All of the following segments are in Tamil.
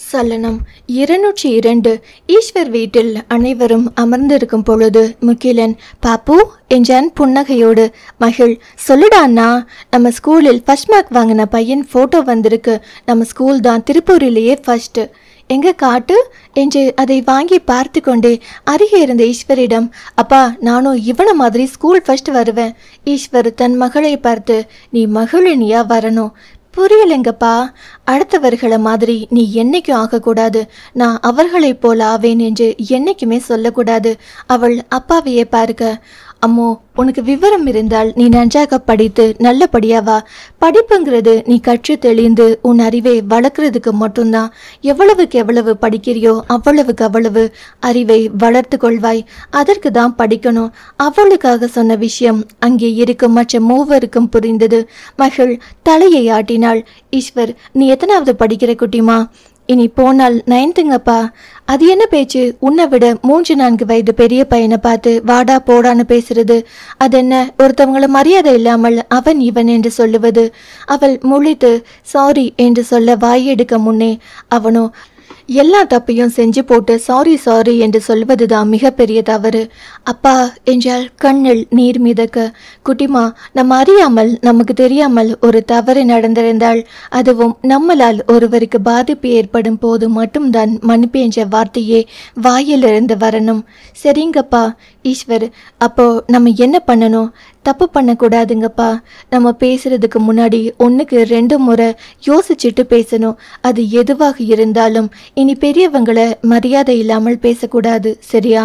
சலனம் 202. ஈஸ்வர் வீட்டில் அனைவரும் அமர்ந்திருக்கும் பொழுது முகிலன் பாப்பு என்றான் புன்னகையோடு. மகிழ், சொல்லுடா அண்ணா, நம்ம ஸ்கூலில் ஃபர்ஸ்ட் மார்க் வாங்கின பையன் ஃபோட்டோ வந்திருக்கு. நம்ம ஸ்கூல் தான் திருப்பூரிலேயே ஃபர்ஸ்ட். எங்க காட்டு என்று அதை வாங்கி பார்த்து கொண்டே அருகே இருந்த ஈஸ்வரிடம், அப்பா நானும் இவனை மாதிரி ஸ்கூல் ஃபர்ஸ்ட் வருவேன். ஈஸ்வர் தன் மகளை பார்த்து, நீ மகிழினியா வரணும். புரியலைங்கப்பா, அடுத்தவர்களை மாதிரி நீ என்னைக்கும் ஆகக்கூடாது, நான் அவர்களைப் போல ஆவேன் என்று என்னைக்குமே சொல்லக்கூடாது. அவள் அப்பாவையே பார்க்க, அம்மோ உனக்கு விவரம் இருந்தால் நீ நன்றாக படித்து நல்லபடியா வா. படிப்புங்கிறது நீ கற்று தெளிந்து உன் அறிவை வளர்க்கறதுக்கு மட்டும்தான். எவ்வளவுக்கு எவ்வளவு படிக்கிறியோ அவ்வளவுக்கு அவ்வளவு அறிவை வளர்த்து கொள்வாய். அதற்கு தான் படிக்கணும். அவளுக்காக சொன்ன விஷயம் அங்கே இருக்கும் மற்ற மூவருக்கும் புரிந்தது. மகள் தலையை ஆட்டினாள். ஈஸ்வர், நீ எத்தனாவது படிக்கிற குட்டிமா? இனி போனால் 9ங்கப்பா. அது என்ன பேச்சு? உன்னை விட 3-4 வயது பெரிய பையனை பார்த்து வாடா போடான்னு பேசுறது அது என்ன? ஒருத்தவங்களை மரியாதை இல்லாமல் அவன் இவன் என்று சொல்லுவது. அவள் முழித்து சாரி என்று சொல்ல வாயெடுக்க முன்னே அவனோ எல்லா தப்பையும் செஞ்சு போட்டு சாரி சாரி என்று சொல்வதுதான் மிகப்பெரிய தவறு. அப்பா என்றால் கண்ணில் நீர் மிதக்க. குட்டிமா, நம்ம அறியாமல் நமக்கு தெரியாமல் ஒரு தவறு நடந்திருந்தால், அதுவும் நம்மளால் ஒருவருக்கு பாதிப்பு ஏற்படும் போது மட்டும்தான் மன்னிப்பு என்ற வார்த்தையே வாயிலிருந்து வரணும். சரிங்கப்பா. ஈஸ்வர், அப்போ நம்ம என்ன பண்ணணும்? தப்பு பண்ணக்கூடாதுங்கப்பா. நம்ம பேசுறதுக்கு முன்னாடி 1க்கு 2 முறை யோசிச்சுட்டு பேசணும். அது எதுவாக இருந்தாலும் இனி பெரியவங்களை மரியாதை இல்லாமல் பேசக்கூடாது, சரியா?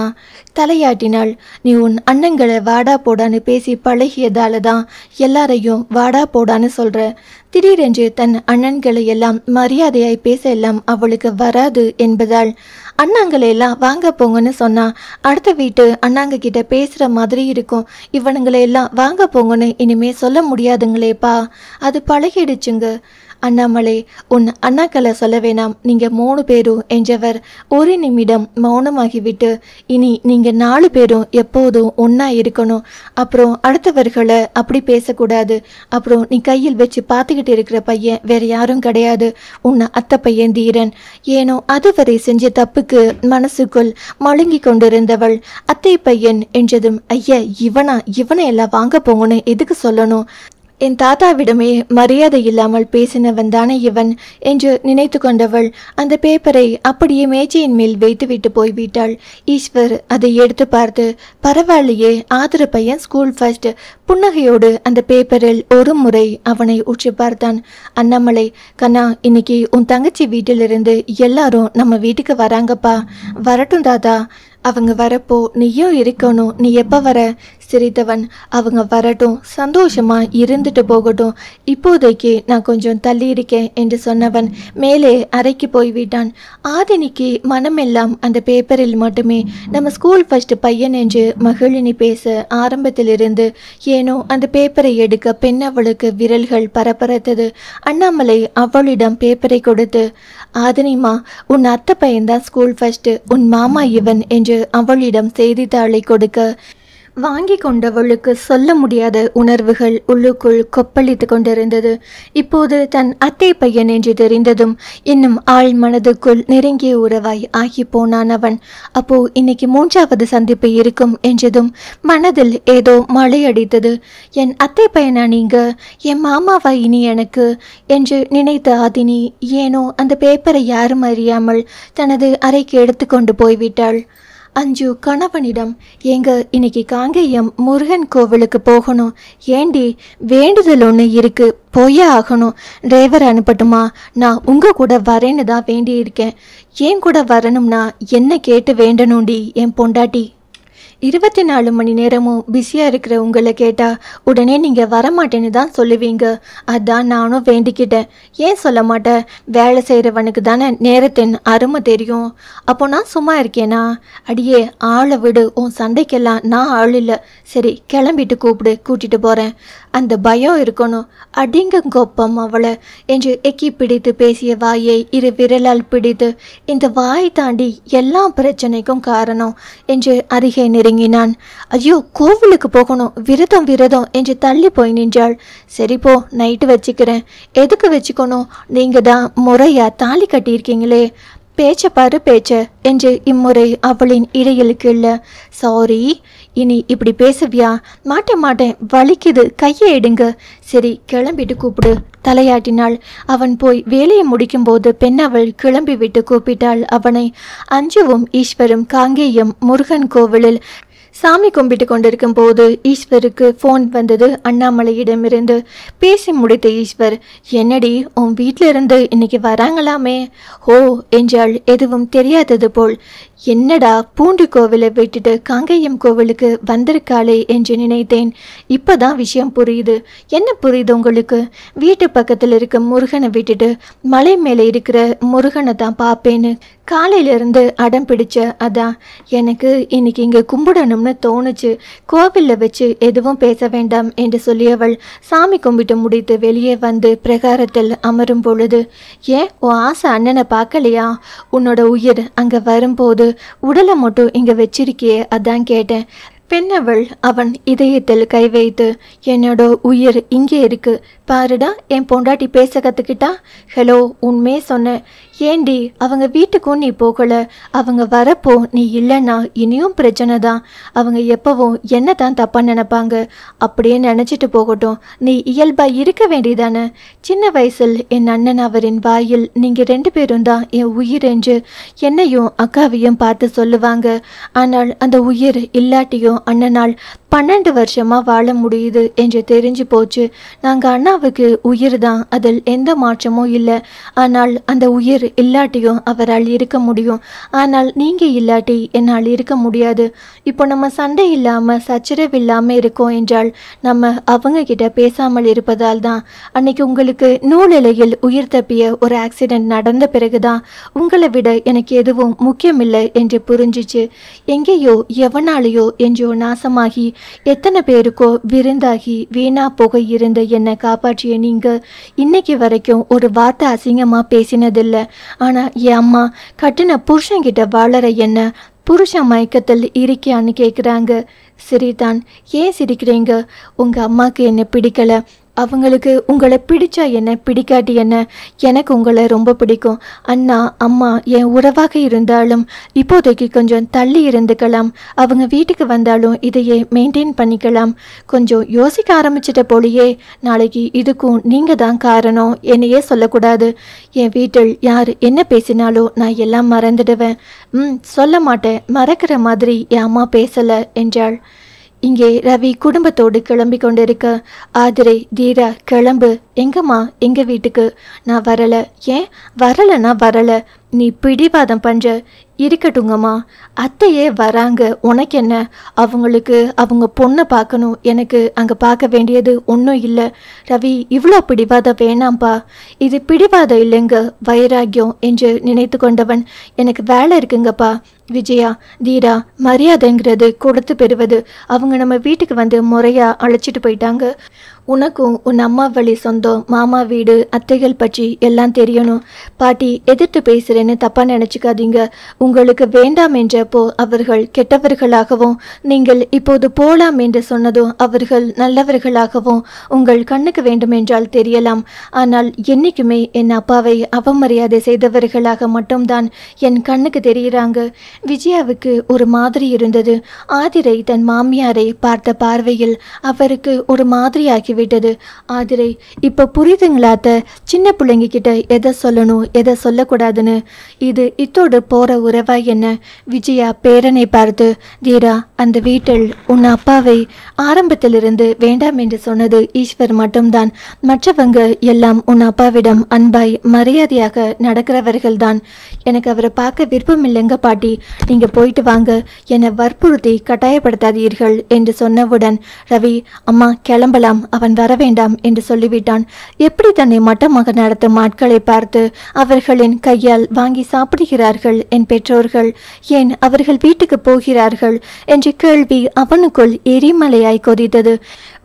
தலையாட்டினாள். நீ உன் அண்ணங்களை வாடா போடான்னு பேசி பழகியதால தான் எல்லாரையும் வாடா போடான்னு சொல்ற. திடீரென்று தன் அண்ணன்களை எல்லாம் மரியாதையாய் பேச எல்லாம் அவளுக்கு வராது என்பதால் அண்ணாங்களை எல்லாம் வாங்க போங்கன்னு சொன்னா அடுத்த வீட்டு அண்ணாங்க கிட்ட பேசுற மாதிரி இருக்கும். இவனுங்களை எல்லாம் வாங்க போங்கன்னு இனிமே சொல்ல முடியாதுங்களேப்பா. அது பழகிடுச்சுங்க. அண்ணாமலை, உன் அண்ணாக்களை சொல்ல வேணாம், நீங்க 3 பேரும் என்றவர் ஒரு நிமிடம் மௌனமாகிவிட்டு, இனி நீங்க 4 பேரும் எப்போதும் ஒன்னா இருக்கணும். அப்புறம் அடுத்தவர்களை அப்படி பேசக்கூடாது. அப்புறம் நீ கையில் வச்சு பார்த்துக்கிட்டு இருக்கிற பையன் வேற யாரும் கிடையாது, உன் அத்தை பையன் தீரன். ஏனோ அதுவரை செஞ்ச தப்புக்கு மனசுக்குள் மழுங்கி கொண்டிருந்தவள் அத்தை பையன் என்றதும், ஐயா இவனை எல்லாம் வாங்க போங்கன்னு எதுக்கு சொல்லணும்? என் தாத்தாவிடமே மரியாதை இல்லாமல் பேசினவன் தானே இவன் என்று நினைத்து கொண்டவள் அந்த பேப்பரை அப்படியே மேஜையின் மேல் வைத்துவிட்டு போய்விட்டாள். ஈஸ்வர் அதை எடுத்து பார்த்து, பரவாயில்லையே, ஆதர பையன் ஸ்கூல் ஃபர்ஸ்ட். புன்னகையோடு அந்த பேப்பரில் ஒரு முறை அவனை உற்று பார்த்தான். அண்ணாமலை, கண்ணா, இன்னைக்கு உன் தங்கச்சி வீட்டிலிருந்து எல்லாரும் நம்ம வீட்டுக்கு வராங்கப்பா. வரட்டும் தாத்தா. அவங்க வரப்போ நீயும் இருக்கணும். நீ எப்போ வர? சிரித்தவன், அவங்க வரட்டும், சந்தோஷமா இருந்துட்டு போகட்டும். இப்போதைக்கு நான் கொஞ்சம் தள்ளி இருக்கேன் என்று சொன்னவன் மேலே அறைக்கு போய்விட்டான். ஆதினிக்கு மனமெல்லாம் அந்த பேப்பரில் மட்டுமே நம்ம ஸ்கூல் ஃபர்ஸ்ட் பையன் என்று மகிழினி பேச ஆரம்பத்திலிருந்து ஏனோ அந்த பேப்பரை எடுக்க பெண்ணவளுக்கு விரல்கள் பரபரத்தது. அண்ணாமலை அவளிடம் பேப்பரை கொடுத்து, ஆதினிமா, உன் அத்தை பையன்தான் ஸ்கூல் ஃபர்ஸ்ட், உன் மாமா இவன் என்று அவளிடம் செய்தித்தாளை கொடுக்க வாங்கி கொண்டவளுக்கு சொல்ல முடியாத உணர்வுகள் உள்ளுக்குள் கொப்பளித்து கொண்டிருந்தது. இப்போது தன் அத்தை பையன் என்று தெரிந்ததும் இன்னும் ஆள் மனதுக்குள் நெருங்கிய உறவாய் ஆகி போனான் அவன். அப்போ இன்னைக்கு 3வது சந்திப்பு இருக்கும் என்றதும் மனதில் ஏதோ மழை அடித்தது. என் அத்தை பையனா நீங்க? என் மாமாவா இனி எனக்கு என்று நினைத்த ஆதினி ஏனோ அந்த பேப்பரை யாரும் அறியாமல் தனது அறைக்கு எடுத்துக்கொண்டு போய்விட்டாள். அஞ்சு கணவனிடம், ஏங்க இன்னைக்கு காங்கேயம் முருகன் கோவிலுக்கு போகணும். ஏண்டி? வேண்டுதல் ஒன்று இருக்கு, போயே ஆகணும். டிரைவர் அனுப்பட்டுமா? நான் உங்க கூட வரேன்னு தான் வேண்டி இருக்கேன். ஏன் கூட வரணும்னா என்ன கேட்டு வேண்டணும்டி என் பொண்டாட்டி. 24 மணி நேரமும் பிஸியாக இருக்கிற உங்களை கேட்டால் உடனே நீங்கள் வரமாட்டேன்னு தான் சொல்லுவீங்க. அதான் நானும் வேண்டிக்கிட்டேன். ஏன் சொல்ல மாட்டேன்? வேலை செய்கிறவனுக்கு தானே நேரத்தின் அருமை தெரியும். அப்போ நான் சும்மா இருக்கேனா? அடியே ஆளை விடு, உன் சண்டைக்கெல்லாம் நான் ஆள் இல்லை. சரி கிளம்பிட்டு கூட்டிட்டு போகிறேன். அந்த பயம் இருக்கணும். அடிங்கொப்பம் அவளை என்று எக்கி பிடித்து பேசிய வாயை இரு விரலால் பிடித்து, இந்த வாய் தாண்டி எல்லா பிரச்சனைக்கும் காரணம் என்று அருகே நெருங்கினான். ஐயோ, கோவிலுக்கு போகணும், விரதம் விரதம் என்று தள்ளி போய் நின்றாள். சரி போ, நைட்டு வச்சுக்கிறேன். எதுக்கு வச்சுக்கணும்? நீங்க தான் முறையா தாலி கட்டியிருக்கீங்களே. பேச்ச பாரு பேச்ச என்று இம்முறை அவளின் இடையில் கிள்ள. சாரி, இனி இப்படி பேசுவியா? மாட்டேன், வலிக்குது, கையை எடுங்க. சரி, கிளம்பிட்டு கூப்பிடு. தலையாட்டினாள். அவன் போய் வேலையை முடிக்கும் போது பெண் அவள் கிளம்பி விட்டு கூப்பிட்டாள் அவனை. அஞ்சுவும் ஈஸ்வரும் காங்கேயம் முருகன் கோவிலில் சாமி கும்பிட்டு கொண்டிருக்கும் போது ஈஸ்வருக்கு ஃபோன் வந்தது அண்ணாமலையிடமிருந்து. பேசி முடித்த ஈஸ்வர், என்னடி உன் வீட்டில இருந்து இன்னைக்கு வராங்களாமே? ஓ என்றாள் எதுவும் தெரியாதது போல். என்னடா, பூண்டி கோவிலை விட்டுட்டு காங்கேயம் கோவிலுக்கு வந்திருக்காளே என்று நினைத்தேன். இப்பதான் விஷயம் புரியுது. என்ன புரியுது உங்களுக்கு? வீட்டு பக்கத்தில் இருக்க முருகனை விட்டுட்டு மலை மேலே இருக்கிற முருகனை தான் பார்ப்பேன்னு காலையிலிருந்து அடம் பிடிச்ச. அதான் எனக்கு இன்னைக்கு இங்கே கும்பிடணும்னு தோணுச்சு. கோவிலில் வச்சு எதுவும் பேச வேண்டாம் என்று சொல்லியவள் சாமி கும்பிட்டு முடித்து வெளியே வந்து பிரகாரத்தில் அமரும் பொழுது, ஏன் உன் ஆசை அண்ணனை பார்க்கலையா? உன்னோட உயிர் அங்கே வரும்போது உடலை மட்டும் இங்கே வச்சிருக்கியே, அதான் கேட்டேன். பெண்ணவள் அவன் இதயத்தில் கை வைத்து, என்னோட உயிர் இங்கே இருக்கு பாருடா, என் பொண்டாட்டி பேச கற்றுக்கிட்டா. ஹலோ, உண்மையே சொன்னேன். ஏண்டி அவங்க வீட்டுக்கும் நீ போகல? அவங்க வரப்போ நீ இல்லைன்னா இனியும் பிரச்சனை தான். அவங்க எப்பவும் என்ன தான் தப்பாக நினைப்பாங்க. அப்படியே நினச்சிட்டு போகட்டும், நீ இயல்பாக இருக்க வேண்டியதானே. சின்ன வயசில் என் அண்ணன் அவரின் வாயில் நீங்கள் 2 பேரும் தான் என் உயிர் என்று என்னையும் அக்காவையும் பார்த்து சொல்லுவாங்க. ஆனால் அந்த உயிர் இல்லாட்டியும் அண்ணனால் 12 வருஷமா வாழ முடியுது என்று தெரிஞ்சு போச்சு. நாங்கள் அண்ணாவுக்கு உயிர் தான், அதில் எந்த மாற்றமும் இல்லை. ஆனால் அந்த உயிர் இல்லாட்டியும் அவரால் இருக்க முடியும். ஆனால் நீங்கள் இல்லாட்டி என்னால் இருக்க முடியாது. இப்போ நம்ம சண்டை இல்லாமல் சச்சரவு இல்லாமல் இருக்கோம் என்றால் நம்ம அவங்க கிட்ட பேசாமல் இருப்பதால் தான். அன்னைக்கு உங்களுக்கு நூலிலையில் உயிர் தப்பிய ஒரு ஆக்சிடென்ட் நடந்த பிறகுதான் உங்களை விட எனக்கு எதுவும் முக்கியமில்லை என்று புரிஞ்சிச்சு. எங்கேயோ எவனாலேயோ என்றோ நாசமாகி எத்தனை பேருக்கோ விருந்தாகி வீணா போக இருந்த என்னை காப்பாற்றிய நீங்க இன்னைக்கு வரைக்கும் ஒரு வார்த்தை அசிங்கமா பேசினதில்லை. ஆனா என் அம்மா கட்டின புருஷன்கிட்ட வாழற என்ன புருஷன் மயக்கத்தில் இருக்கியான்னு கேட்குறாங்க. சரிதான், ஏன் சிரிக்கிறீங்க? உங்க அம்மாக்கு என்ன பிடிக்கல, அவங்களுக்கு உங்களை பிடிச்சா என்ன, பிடிக்காட்டி என்ன, எனக்கு உங்களை ரொம்ப பிடிக்கும். அண்ணா அம்மா என் உறவாக இருந்தாலும் இப்போதைக்கு கொஞ்சம் தள்ளி இருந்துக்கலாம். அவங்க வீட்டுக்கு வந்தாலும் இதையே மெயின்டைன் பண்ணிக்கலாம். கொஞ்சம் யோசிக்க ஆரம்பிச்சிட்ட போலியே. நாளைக்கு இதுக்கும் நீங்கள் தான் காரணம் என்னையே சொல்லக்கூடாது. என் வீட்டில் யார் என்ன பேசினாலும் நான் எல்லாம் மறந்துடுவேன். சொல்ல மாட்டேன், மறக்கிற மாதிரி என் அம்மா பேசலை என்றாள். இங்கே ரவி குடும்பத்தோடு கிளம்பி கொண்டிருக்க, ஆதிரை, தீரா கிளம்பு. எங்கம்மா? எங்க வீட்டுக்கு. நான் வரல. ஏன் வரலன்னா வரல, நீ பிடிவாதம் பண்ற. இருக்கட்டுங்கம்மா, அத்தையே வராங்க, உனக்கு என்ன? அவங்களுக்கு அவங்க பொண்ணை பார்க்கணும், எனக்கு அங்கே பார்க்க வேண்டியது ஒன்றும் இல்லை. ரவி, இவ்வளோ பிடிவாதம் வேணாம்ப்பா. இது பிடிவாதம் இல்லைங்க, வைராக்கியம் என்று நினைத்து கொண்டவன், எனக்கு வேலை இருக்குங்கப்பா. விஜயா, தீரா, மரியாதைங்கிறது கொடுத்து பெறுவது. அவங்க நம்ம வீட்டுக்கு வந்து முறையாக அழைச்சிட்டு போயிட்டாங்க. உனக்கும் உன் அம்மா வழி சொந்தம், மாமா வீடு, அத்தைகள் பற்றி எல்லாம் தெரியணும். பாட்டி, எதிர்த்து பேசுகிறேன்னு தப்பாக நினச்சிக்காதீங்க. உங்களுக்கு வேண்டாம் என்றப்போ அவர்கள் கெட்டவர்களாகவும், நீங்கள் இப்போது போகலாம் என்று சொன்னதும் அவர்கள் நல்லவர்களாகவும் உங்கள் கண்ணுக்கு வேண்டுமென்றால் தெரியலாம். ஆனால் என்றைக்குமே என் அப்பாவை அவமரியாதை செய்தவர்களாக மட்டும்தான் என் கண்ணுக்கு தெரிகிறாங்க. விஜயாவுக்கு ஒரு மாதிரி இருந்தது. ஆதிரை தன் மாமியாரை பார்த்த பார்வையில் அவருக்கு ஒரு மாதிரியாகி விட்டது. ஆதிரை, இப்ப புரியுதுங்களாத்த? சின்ன பிள்ளைங்க கிட்ட எதை சொல்லணும் எதை சொல்லக்கூடாதுன்னு. இது இத்தோடு போற உறவா என்ன? விஜயா பேரனை பார்த்து, தீரா, அந்த வீட்டில் உன் அப்பாவை ஆரம்பத்திலிருந்து வேண்டாம் என்று சொன்னது ஈஸ்வர் மட்டும்தான். மற்றவங்க எல்லாம் உன் அப்பாவிடம் அன்பாய் மரியாதையாக நடக்கிறவர்கள் தான். எனக்கு அவரை பார்க்க விருப்பம் இல்லைங்க பாட்டி, நீங்க போயிட்டு வாங்க, என்னை வற்புறுத்தி கட்டாயப்படுத்தாதீர்கள் என்று சொன்னவுடன், ரவி, அம்மா கிளம்பலாம், அவன் அவன் வர வேண்டாம் என்று சொல்லிவிட்டான். எப்படி தன்னை மட்டமாக நடத்தும் ஆட்களை பார்த்து அவர்களின் கையால் வாங்கி சாப்பிடுகிறார்கள் என் பெற்றோர்கள், ஏன் அவர்கள் வீட்டுக்கு போகிறார்கள் என்ற கேள்வி அவனுக்குள் எரிமலையாய் கொதித்தது.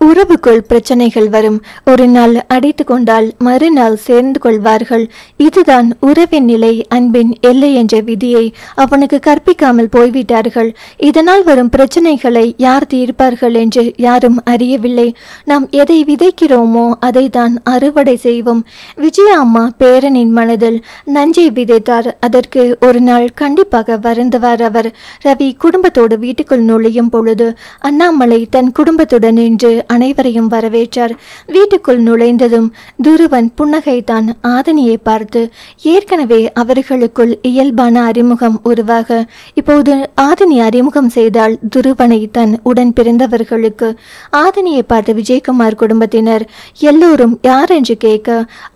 உறவுக்குள் பிரச்சனைகள் வரும். ஒரு நாள் அடித்து கொண்டால் மறுநாள் சேர்ந்து கொள்வார்கள். இதுதான் உறவின் நிலை, அன்பின் எல்லை என்ற விதியை அவனுக்கு கற்பிக்காமல் போய்விட்டார்கள். இதனால் வரும் பிரச்சனைகளை யார் தீர்ப்பார்கள் என்று யாரும் அறியவில்லை. நாம் எதை விதைக்கிறோமோ அதை தான் அறுவடை செய்வோம். விஜயா அம்மா பேரனின் மனதில் நஞ்சை விதைத்தார். அதற்கு ஒரு நாள் கண்டிப்பாக வருந்துவார் அவர். ரவி குடும்பத்தோடு வீட்டுக்குள் நுழையும் பொழுது அண்ணாமலை தன் குடும்பத்துடன் நின்று அனைவரையும் வரவேற்றார். வீட்டுக்குள் நுழைந்ததும் துருவன் புன்னகைத்தான். ஆதினியை பார்த்து ஏற்கனவே அவர்களுக்குள் இயல்பான அறிமுகம் உருவாக இப்போது ஆதினி அறிமுகம் செய்தால் துருவனை தன் உடன் பிறந்தவர்களுக்கு. ஆதினியை பார்த்து விஜயகுமார் குடும்பத்தினர் எல்லோரும் யார் என்று கேட்க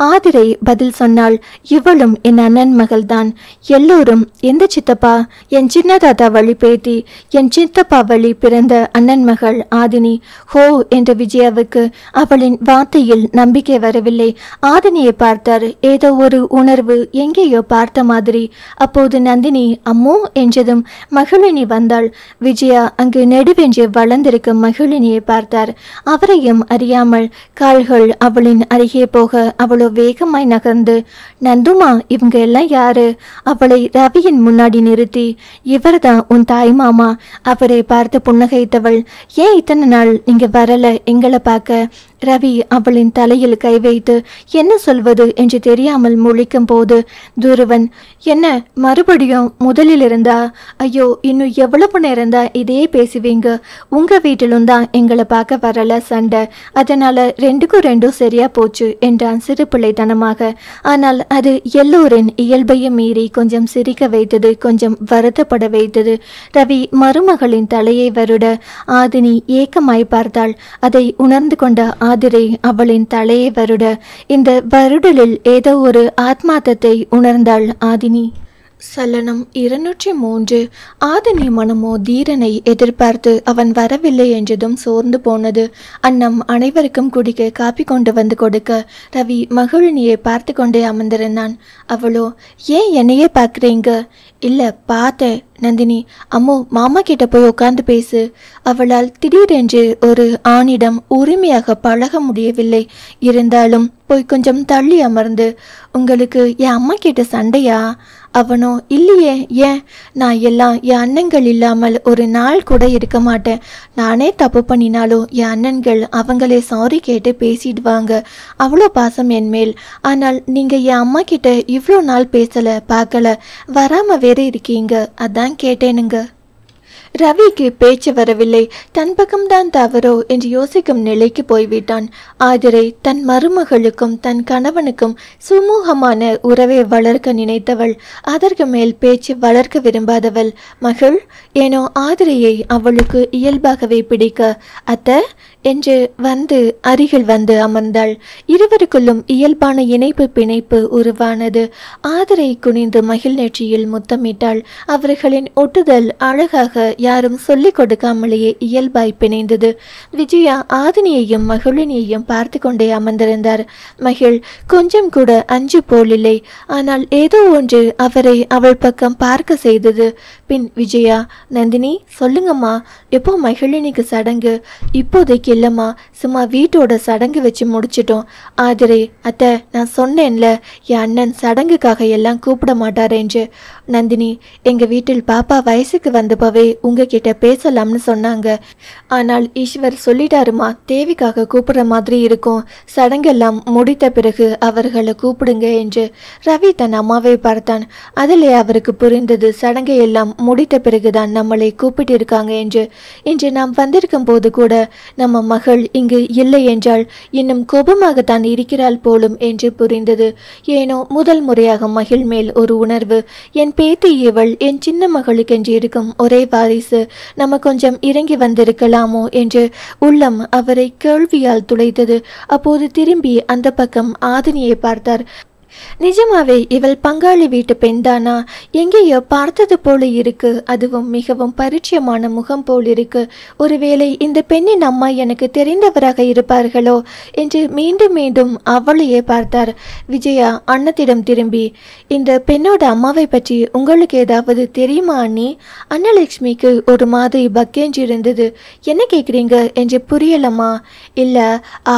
ஆதிரை பதில் சொன்னால், இவளும் என் அண்ணன் மகள்தான். எல்லோரும் எந்த சித்தப்பா? என் சின்ன தாத்தா வழி பேத்தி, என் சித்தப்பா வழி பிறந்த அண்ணன் மகள் ஆதினி. ஹோ என்ற விஜயாவுக்கு அவளின் வார்த்தையில் நம்பிக்கை வரவில்லை. ஆதினியை பார்த்தார். ஏதோ ஒரு உணர்வு எங்கேயோ பார்த்த மாதிரி. அப்போது நந்தினி அம்மோ என்றதும் மகிழினி வந்தாள். விஜயா அங்கு நெடுவென்று வளர்ந்திருக்கும் மகிழினியை பார்த்தார். அவரையும் அறியாமல் கால்கள் அவளின் அருகே போக அவளோ வேகமாய் நகர்ந்து, நந்துமா இவங்க எல்லாம் யாரு? அவளை ரவியின் முன்னாடி நிறுத்தி, இவர்தான் உன் தாய் மாமா. அவரை பார்த்து புன்னகைத்தவள், ஏன் இத்தனை நாள் நீங்க வரல எங்களை பார்க்க? ரவி அவளின் தலையில் கை வைத்து என்ன சொல்வது என்று தெரியாமல் முழிக்கும் போது துருவன், என்ன மறுபடியும் முதலில் இருந்தா? ஐயோ, இன்னும் எவ்வளவு நேரம் தான் இதே பேசுவீங்க? உங்க வீட்டிலும் தான் எங்களை பார்க்க வரல சண்டை, அதனால ரெண்டும் சரியா போச்சு என்றான் சிறு பிள்ளைத்தனமாக. ஆனால் அது எல்லோரின் இயல்பையும் மீறி கொஞ்சம் சிரிக்க வைத்தது, கொஞ்சம் வருத்தப்பட வைத்தது. ரவி மருமகளின் தலையை வருட ஆதினி ஏக்கமாய் பார்த்தாள். அதை உணர்ந்து கொண்ட ஆதிரை அவளின் தலையை வருட இந்த வருடலில் ஏதோ ஒரு ஆத்மார்த்தத்தை உணர்ந்தாள் ஆதினி. சலனம் 203. ஆதினி மனமோ தீரனை எதிர்பார்த்து அவன் வரவில்லை என்றதும் சோர்ந்து போனது. அன்னம் அனைவருக்கும் குடிக்க காப்பி கொண்டு வந்து கொடுக்க ரவி மகிழினியை பார்த்து கொண்டே அமர்ந்திருந்தான். அவளோ, ஏன் என்னையே பார்க்குறீங்க? இல்லை பார்த்தேன் நந்தினி. அம்மோ மாமா கிட்ட போய் உட்காந்து பேசு. அவளால் திடீரென்று ஒரு ஆணிடம் உரிமையாக பழக முடியவில்லை. இருந்தாலும் போய் கொஞ்சம் தள்ளி அமர்ந்து, உங்களுக்கு என் அம்மா கிட்ட சண்டையா? அவனோ, இல்லையே. ஏன்? நான் எல்லாம் என் அண்ணன்கள் இல்லாமல் ஒரு நாள் கூட இருக்க மாட்டேன். நானே தப்பு பண்ணினாலும் என் அண்ணன்கள் அவங்களே சாரி கேட்டு பேசிடுவாங்க. அவ்வளோ பாசம் என் மேல். ஆனால் நீங்கள் என் அம்மா கிட்ட இவ்வளோ நாள் பேசலை, பார்க்கல, வராமல் வேற இருக்கீங்க. அதான் கேட்டேனுங்க. ரவிக்கு பேச்சு வரவில்லை. தன் பக்கம்தான் தவறோ என்று யோசிக்கும் நிலைக்கு போய்விட்டான். ஆதிரை தன் மருமகளுக்கும் தன் கணவனுக்கும் சுமூகமான உறவை வளர்க்க நினைத்தவள். அதற்கு மேல் பேச்சு வளர்க்க விரும்பாதவள். மகள் ஏனோ ஆதிரையை அவளுக்கு இயல்பாகவே பிடிக்க, அத்தை என்று வந்து அருகில் வந்து அமர்ந்தாள். இருவருக்குள்ளும் இயல்பான இணைப்பு பிணைப்பு உருவானது. ஆதிரை குனிந்து மகிழ் நெற்றியில் முத்தமிட்டாள். அவர்களின் ஒட்டுதல் அழகாக யாரும் சொல்லிக் கொடுக்காமலேயே இயல்பாய் பிணைந்தது. விஜயா ஆதினியையும் மகிழினியையும் பார்த்து கொண்டே அமர்ந்திருந்தார். மகிழ் கொஞ்சம் கூட அஞ்சு போலில்லை. ஆனால் ஏதோ ஒன்று அவரை அவள் பக்கம் பார்க்க செய்தது. பின் விஜயா, நந்தினி சொல்லுங்கம்மா, எப்போ மகிழினிக்கு சடங்கு? இப்போதைக்கு இல்லம்மா, சும்மா வீட்டோட சடங்கு வச்சு முடிச்சிட்டோம். ஆதிரை, அத்தை நான் சொன்னேன்ல என் அண்ணன் சடங்குக்காக எல்லாம் கூப்பிட மாட்டார் என்று. நந்தினி, எங்க வீட்டில் பாப்பா வயசுக்கு வந்தப்பவே உங்ககிட்ட பேசலாம்னு சொன்னாங்க. ஆனால் ஈஸ்வர் சொல்லிட்டாருமா, தேவிக்காக கூப்பிடுற மாதிரி இருக்கும், சடங்கெல்லாம் முடித்த பிறகு அவர்களை கூப்பிடுங்க என்று. ரவி தன் அம்மாவை பார்த்தான். அதிலே அவருக்கு புரிந்தது, சடங்கை எல்லாம் முடித்த பிறகுதான் நம்மளை கூப்பிட்டு இருக்காங்க என்று. இன்று நாம் வந்திருக்கும் போது கூட நம்ம மகள் இங்கு இல்லை என்றால் இன்னும் கோபமாகத்தான் இருக்கிறாள் போலும் என்று புரிந்தது. ஏனோ முதல் முறையாக மகிழ் மேல் ஒரு உணர்வு. என் பேத்தி இவள், என் சின்ன மகளுக்கென்று இருக்கும் ஒரே வாரிசு, நம்ம கொஞ்சம் இறங்கி வந்திருக்கலாமோ என்று உள்ளம் அவரை கேள்வியால் துளைத்தது. அப்போது திரும்பி அந்த பக்கம் ஆதினியை பார்த்தார். நிஜமாவே இவள் பங்காளி வீட்டு பெண்தானா? எங்கேயோ பார்த்தது போல இருக்கு. அதுவும் மிகவும் பரிச்சயமான முகம் போல் இருக்கு. ஒருவேளை இந்த பெண்ணின் அம்மா எனக்கு தெரிந்தவராக இருப்பார்களோ என்று மீண்டும் மீண்டும் அவளையே பார்த்தார். விஜயா அன்னத்திடம் திரும்பி, இந்த பெண்ணோட அம்மாவை பற்றி உங்களுக்கு ஏதாவது தெரியுமா அண்ணி? அன்னலட்சுமிக்கு ஒரு மாதிரி பக்கேஞ்சு இருந்தது. என்ன கேட்குறீங்க என்று புரியலம்மா. இல்ல,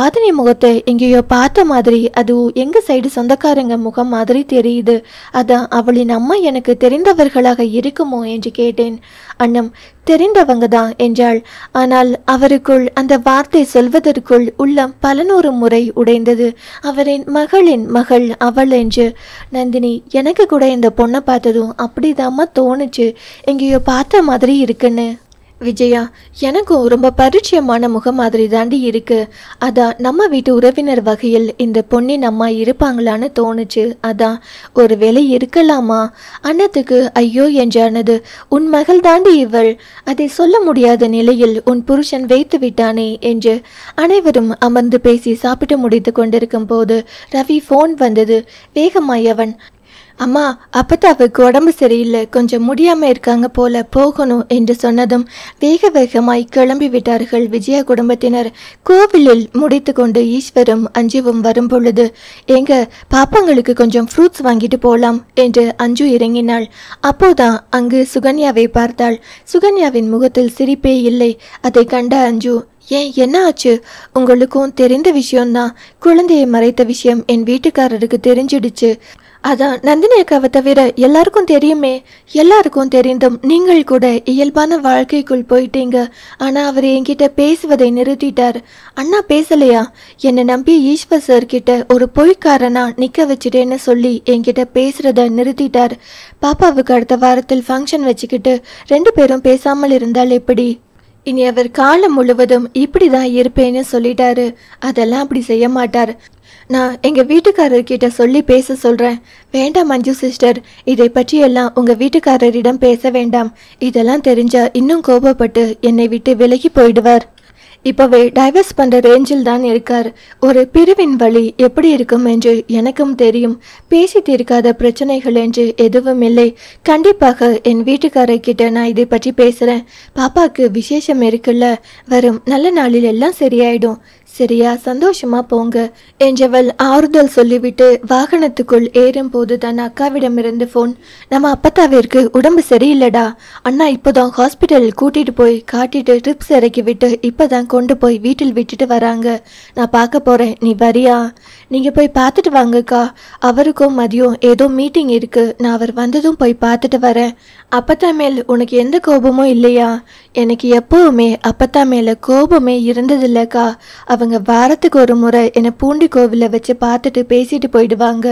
ஆதினி முகத்தை எங்கேயோ பார்த்த மாதிரி, அதுவும் எங்க சைடு சொந்தக்காரங்க முகம் மாதிரி தெரியுது. அதான் அவளின் அம்மா எனக்கு தெரிந்தவர்களாக இருக்குமோ என்று கேட்டேன். அண்ணம், தெரிந்தவங்க தான் என்றாள். ஆனால் அவருக்குள் அந்த வார்த்தை சொல்வதற்குள் உள்ளம் பலநூறு முறை உடைந்தது. அவரின் மகளின் மகள் அவள் என்று. நந்தினி, எனக்கு கூட இந்த பொண்ணை பார்த்ததும் அப்படிதாம்மா தோணுச்சு, எங்கேயோ பார்த்த மாதிரி இருக்குன்னு. விஜயா, எனக்கும் ரொம்ப பரிச்சயமான முகம் மாதிரி தாண்டி இருக்கு. அதான் நம்ம வீட்டு உறவினர் வகையில் இந்த பொண்ணின் அம்மா இருப்பாங்களான்னு தோணுச்சு. அதான் ஒருவேளை இருக்கலாமா? அன்னத்துக்கு ஐயோ என்றானது. உன் மகள் தாண்டி இவள், அதை சொல்ல முடியாத நிலையில் உன் புருஷன் வைத்து விட்டானே என்று. அனைவரும் அமர்ந்து பேசி சாப்பிட்டு முடித்து கொண்டிருக்கும் போது ரவி ஃபோன் வந்தது. வேகமாய் அவன், அம்மா, அப்பத்தாவுக்கு உடம்பு சரியில்லை, கொஞ்சம் முடியாம இருக்காங்க போல, போகணும் என்று சொன்னதும் வேக வேகமாய் கிளம்பி விட்டார்கள் விஜயா குடும்பத்தினர். கோவிலில் முடித்து கொண்டு ஈஸ்வரும் அஞ்சுவும் வரும் பொழுது, எங்க பாப்பாங்களுக்கு கொஞ்சம் ஃப்ரூட்ஸ் வாங்கிட்டு போலாம் என்று அஞ்சு இறங்கினாள். அப்போதான் அங்கு சுகன்யாவை பார்த்தாள். சுகன்யாவின் முகத்தில் சிரிப்பே இல்லை. அதை கண்ட அஞ்சு, ஏன் என்ன ஆச்சு? உங்களுக்கும் தெரிந்த விஷயம்தான். குழந்தையை மறைத்த விஷயம் என் வீட்டுக்காரருக்கு தெரிஞ்சிடுச்சு. அதான் நந்தினி அக்காவை தவிர எல்லாருக்கும் தெரியுமே. எல்லாருக்கும் தெரிந்தும் நீங்கள் கூட இயல்பான வாழ்க்கைக்குள் போயிட்டீங்க. ஆனா அவர் என்கிட்ட பேசுவதை நிறுத்திட்டார். அண்ணா பேசலையா? என்னை நம்பி ஈஸ்வர் சார் கிட்ட ஒரு பொய்க்காரனா நிக்க வச்சுட்டேன்னு சொல்லி என்கிட்ட பேசுறத நிறுத்திட்டார். பாப்பாவுக்கு அடுத்த வாரத்தில் ஃபங்க்ஷன் வச்சுக்கிட்டு 2 பேரும் பேசாமல் இருந்தால் எப்படி? இனி அவர் காலம் முழுவதும் இப்படிதான் இருப்பேன்னு சொல்லிட்டாரு. அதெல்லாம் அப்படி செய்ய மாட்டார். நான் எங்க வீட்டுக்காரர்கிட்ட சொல்லி பேச சொல்றேன். வேண்டாம் மஞ்சு சிஸ்டர், இதை பற்றியெல்லாம் உங்க வீட்டுக்காரரிடம் பேச வேண்டாம். இதெல்லாம் தெரிஞ்சா இன்னும் கோபப்பட்டு என்னை விட்டு விலகி போயிடுவார். இப்பவே டைவர்ஸ் பண்ற ரேஞ்சில் தான் இருக்கார். ஒரு பிரிவின் வழி எப்படி இருக்கும் என்று எனக்கும் தெரியும். பேசி தீர்க்காத பிரச்சனைகள் என்று எதுவும் இல்லை. கண்டிப்பாக என் வீட்டுக்காரர்கிட்ட நான் இதை பற்றி பேசுறேன். பாப்பாக்கு விசேஷம் இருக்குல்ல, வரும் நல்ல நாளில் எல்லாம் சரியாயிடும். சரியா, சந்தோஷமா போங்க என்றவள் ஆறுதல் சொல்லிவிட்டு வாகனத்துக்குள் ஏறும் போது தன் அக்காவிடமிருந்து போன், நம்ம அப்பத்தாவிற்கு உடம்பு சரியில்லடா, அண்ணா இப்போதான் ஹாஸ்பிட்டல் கூட்டிட்டு போய் காட்டிட்டு ட்ரிப்ஸ் இறக்கி விட்டு இப்பதான் கொண்டு போய் வீட்டில் விட்டுட்டு வராங்க. நான் பார்க்க போறேன், நீ வரியா? நீங்க போய் பார்த்துட்டு வாங்கக்கா. அவருக்கும் மதியம் ஏதோ மீட்டிங் இருக்கு. நான் அவர் வந்ததும் போய் பார்த்துட்டு வரேன். அப்பத்தா மேல் உனக்கு எந்த கோபமும் இல்லையா? எனக்கு எப்பவுமே அப்பத்தா மேல கோபமே இருந்ததில்லக்கா. அவங்க வாரத்துக்கு ஒரு முறை என்னை பூண்டி கோவில வச்சு பார்த்துட்டு பேசிட்டு போயிடுவாங்க.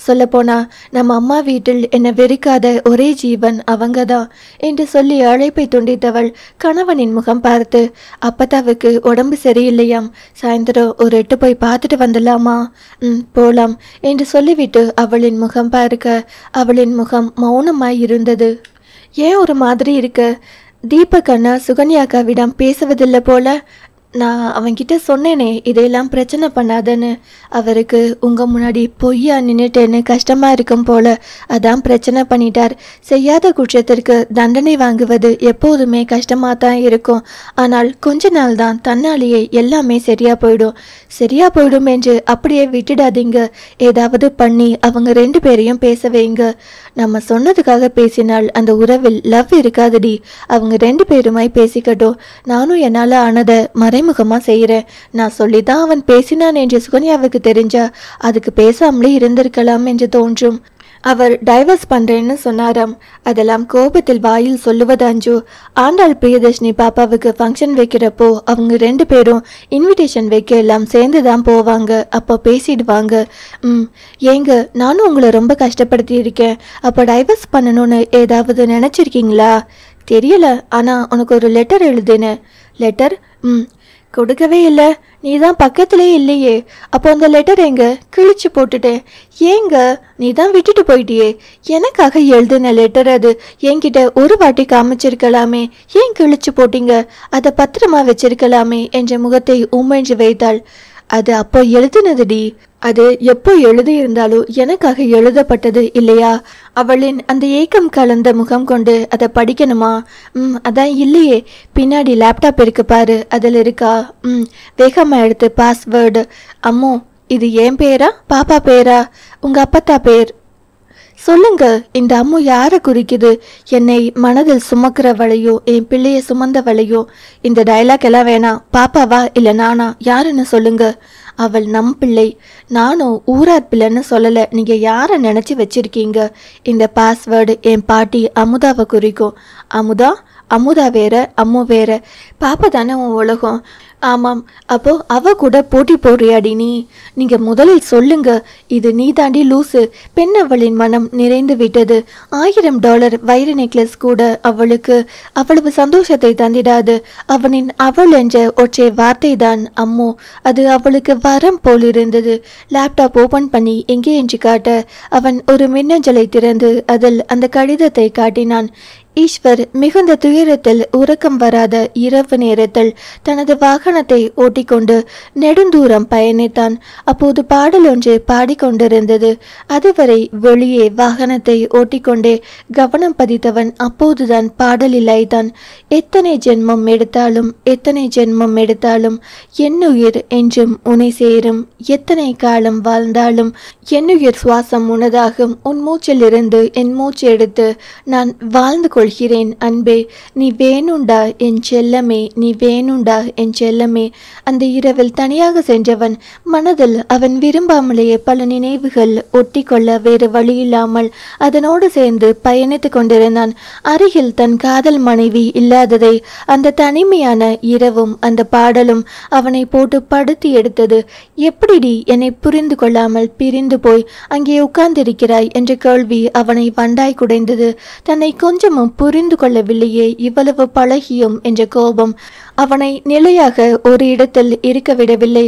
சொல்லப்போனா நம்ம அம்மா வீட்டில் என்னை வெறுக்காத ஒரே ஜீவன் அவங்க தான் என்று சொல்லி அழைப்பை துண்டித்தவள் கணவனின் முகம் பார்த்து, அப்பத்தாவுக்கு உடம்பு சரியில்லையாம், சாயந்தரம் ஒரு 8 போய் பார்த்துட்டு வந்துடலாமா? போலாம் என்று சொல்லிவிட்டு அவளின் முகம் பார்க்க அவளின் முகம் மௌனமாய் இருந்தது. ஏன் ஒரு மாதிரி இருக்க? தீபக் அண்ணா சுகன்யாக்காவிடம் பேசுவதில்லை போல. நான் அவன்கிட்ட சொன்னேனே இதையெல்லாம் பிரச்சனை பண்ணாதன்னு. அவருக்கு உங்க முன்னாடி பொய்யா நின்னுட்டேன்னு கஷ்டமா இருக்கும் போல, அதான் பிரச்சனை பண்ணிட்டார். செய்யாத குற்றத்திற்கு தண்டனை வாங்குவது எப்போதுமே கஷ்டமா தான் இருக்கும். ஆனால் கொஞ்ச நாள் தான், தன்னாலேயே எல்லாமே சரியா போயிடும் என்று அப்படியே விட்டுடாதீங்க. ஏதாவது பண்ணி அவங்க 2 பேரையும் பேச வைங்க. நம்ம சொன்னதுக்காக பேசினால் அந்த உறவில் லவ் இருக்காதடி. அவங்க 2 பேருமாய் பேசிக்கட்டும். நானும் என்னால ஆனதை மறைமுகமா செய்யறேன். நான் சொல்லிதான் அவன் பேசினான் என்று சுகன்யாவுக்கு தெரிஞ்சா அதுக்கு பேசாமலே இருந்திருக்கலாம் என்று தோன்றும். அவர் டைவர்ஸ் பண்றேன்னு சொன்னாராம். அதெல்லாம் கோபத்தில் வாயில் சொல்லுவது அஞ்சு. ஆண்டாள் பிரியதர்ஷினி பாப்பாவுக்கு ஃபங்க்ஷன் வைக்கிறப்போ அவங்க 2 பேரும் இன்விடேஷன் வைக்க எல்லாம் சேர்ந்துதான் போவாங்க. அப்போ பேசிடுவாங்க. ஏங்க, நானும் உங்களை ரொம்ப கஷ்டப்படுத்தி இருக்கேன். அப்போ டைவர்ஸ் பண்ணணும்னு ஏதாவது நினைச்சிருக்கீங்களா? தெரியல, ஆனா உனக்கு ஒரு லெட்டர் எழுதினேன். லெட்டர்? கொடுக்கவே இல்லை. நீ தான் பக்கத்திலே இல்லையே. அப்போ அந்த லெட்டர் எங்க? கிழிச்சு போட்டுட்டேன். ஏங்க, நீ தான் விட்டுட்டு போயிட்டியே. எனக்காக எழுதின லெட்டர் அது. என்கிட்ட ஒரு வாட்டி காமிச்சிருக்கலாமே. ஏன் கிழிச்சு போட்டீங்க? அதை பத்திரமா வச்சிருக்கலாமே என்ற முகத்தை உம்மென்று வைத்தாள். அது அப்போ எழுதுனதுடி. அது எப்போ எழுதியிருந்தாலும் எனக்காக எழுதப்பட்டது இல்லையா? அவளின் அந்த ஏக்கம் கலந்த முகம் கொண்டு அதை படிக்கணுமா? அதான் இல்லையே, பின்னாடி லேப்டாப் இருக்கு பாரு, அதில் இருக்கா? வேகமாக எடுத்து பாஸ்வேர்டு. அம்மோ, இது என் பேரா பாப்பா பேரா? உங்க அப்பத்தா பேர் சொல்லுங்க. இந்த அம்மு யாரை குறிக்குது? என்னை மனதில் சுமக்கிறவளையோ என் பிள்ளைய சுமந்தவளையோ? இந்த டைலாக் எல்லாம் வேணாம். பாப்பாவா இல்லை நானா, யாருன்னு சொல்லுங்க. அவள் நம் பிள்ளை. நானும் ஊரார் பிள்ளைன்னு சொல்லலை. நீங்கள் யாரை நினச்சி வச்சிருக்கீங்க? இந்த பாஸ்வேர்டு என் பாட்டி அமுதாவை குறிக்கும். அமுதா? அமுதா வேற, அம்மு வேற. பாப்பா தானே உன் உலகம். ஆமாம். அப்போ அவ கூட போட்டி போடுறியாடி நீ? நீங்க முதலில் சொல்லுங்க. இது நீ தாண்டி லூசு. பெண் அவளின் மனம் நிறைந்து விட்டது. $1000 வைர நெக்லஸ் கூட அவளுக்கு அவ்வளவு சந்தோஷத்தை தந்திடாது. அவள் என்ற ஒற்றை வார்த்தை தான் அம்மு. அது அவளுக்கு வரம் போல் இருந்தது. லேப்டாப் ஓபன் பண்ணி எங்கே என்று காட்ட அவன் ஒரு மின்னஞ்சலை திறந்து அதில் அந்த கடிதத்தை காட்டினான். ஈஸ்வர் மிகுந்த துயரத்தில் உறக்கம் வராத இரவு நேரத்தில் தனது வாகனத்தை ஓட்டிக்கொண்டு நெடுந்தூரம் பயணித்தான். அப்போது பாடல் ஒன்று பாடிக்கொண்டிருந்தது. அதுவரை வெளியே வாகனத்தை ஓட்டிக்கொண்டே கவனம் பதித்தவன் அப்போதுதான் பாடலில் ஆய்தான். எத்தனை ஜென்மம் எடுத்தாலும் எத்தனை ஜென்மம் எடுத்தாலும் என்னுயிர் என்றும் உனை சேரும். எத்தனை காலம் வாழ்ந்தாலும் என்னுயிர் சுவாசம் உனதாகும். உன் மூச்சிலிருந்து என் மூச்சு எடுத்து நான் வாழ்ந்து கொள்கிறேன் அன்பே. நீ வேணுண்டா என் செல்லமே, நீ வேணுண்டா என் செல்லமே. அந்த இரவில் தனியாக சென்றவன் மனதில் அவன் விரும்பாமலேயே பல நினைவுகள் ஒட்டி கொள்ள வேறு வழியில்லாமல் அதனோடு சேர்ந்து பயணித்து கொண்டிருந்தான். அருகில் தன் காதல் மனைவி இல்லாததை அந்த தனிமையான இரவும் அந்த பாடலும் அவனை போட்டு படுத்தி எடுத்தது. எப்படிடி என்னை புரிந்து கொள்ளாமல் பிரிந்து போய் அங்கே உட்கார்ந்திருக்கிறாய் என்ற கேள்வி அவனை வண்டாய் குடைந்தது. தன்னை கொஞ்சமும் புரிந்து கொள்ளவில்லையே இவ்வளவு பழகியும் என்ற கோபம் அவனை நிலையாக ஒரு இடத்தில் இருக்க விடவில்லை.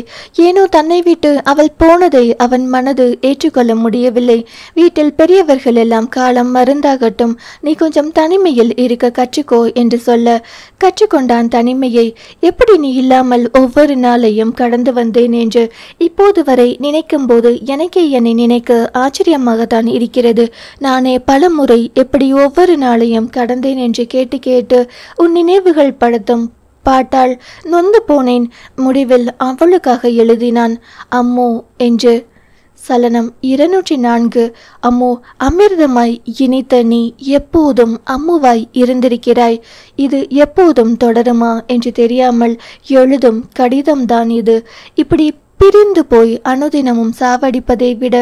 ஏனோ தன்னை விட்டு அவள் போனதை அவன் மனது ஏற்றுக்கொள்ள முடியவில்லை. வீட்டில் பெரியவர்கள் எல்லாம் காலம் மருந்தாகட்டும், நீ கொஞ்சம் தனிமையில் இருக்க கற்றுக்கோ என்று சொல்ல கற்றுக்கொண்டான் தனிமையை. எப்படி நீ இல்லாமல் ஒவ்வொரு நாளையும் கடந்து வந்தேன் என்று இப்போது வரை நினைக்கும் போது எனக்கே என்னை நினைக்க ஆச்சரியமாகத்தான் இருக்கிறது. நானே பல முறை எப்படி ஒவ்வொரு நாளையும் கடந்தேன் என்று கேட்டு கேட்டு உன் நினைவுகள் படுத்தும் பாட்டால் நொந்து போனேன். முடிவில் அவளுக்காக எழுதினான் அம்மோ என்று. சலனம் 204. அம்மோ, அமிர்தமாய் இனித்த நீ எப்போதும் அம்முவாய் இருந்திருக்கிறாய். இது எப்போதும் தொடருமா என்று தெரியாமல் எழுதும் கடிதம்தான் இது. இப்படி பிரிந்து போய் அனுதினமும் சாவடிப்பதை விட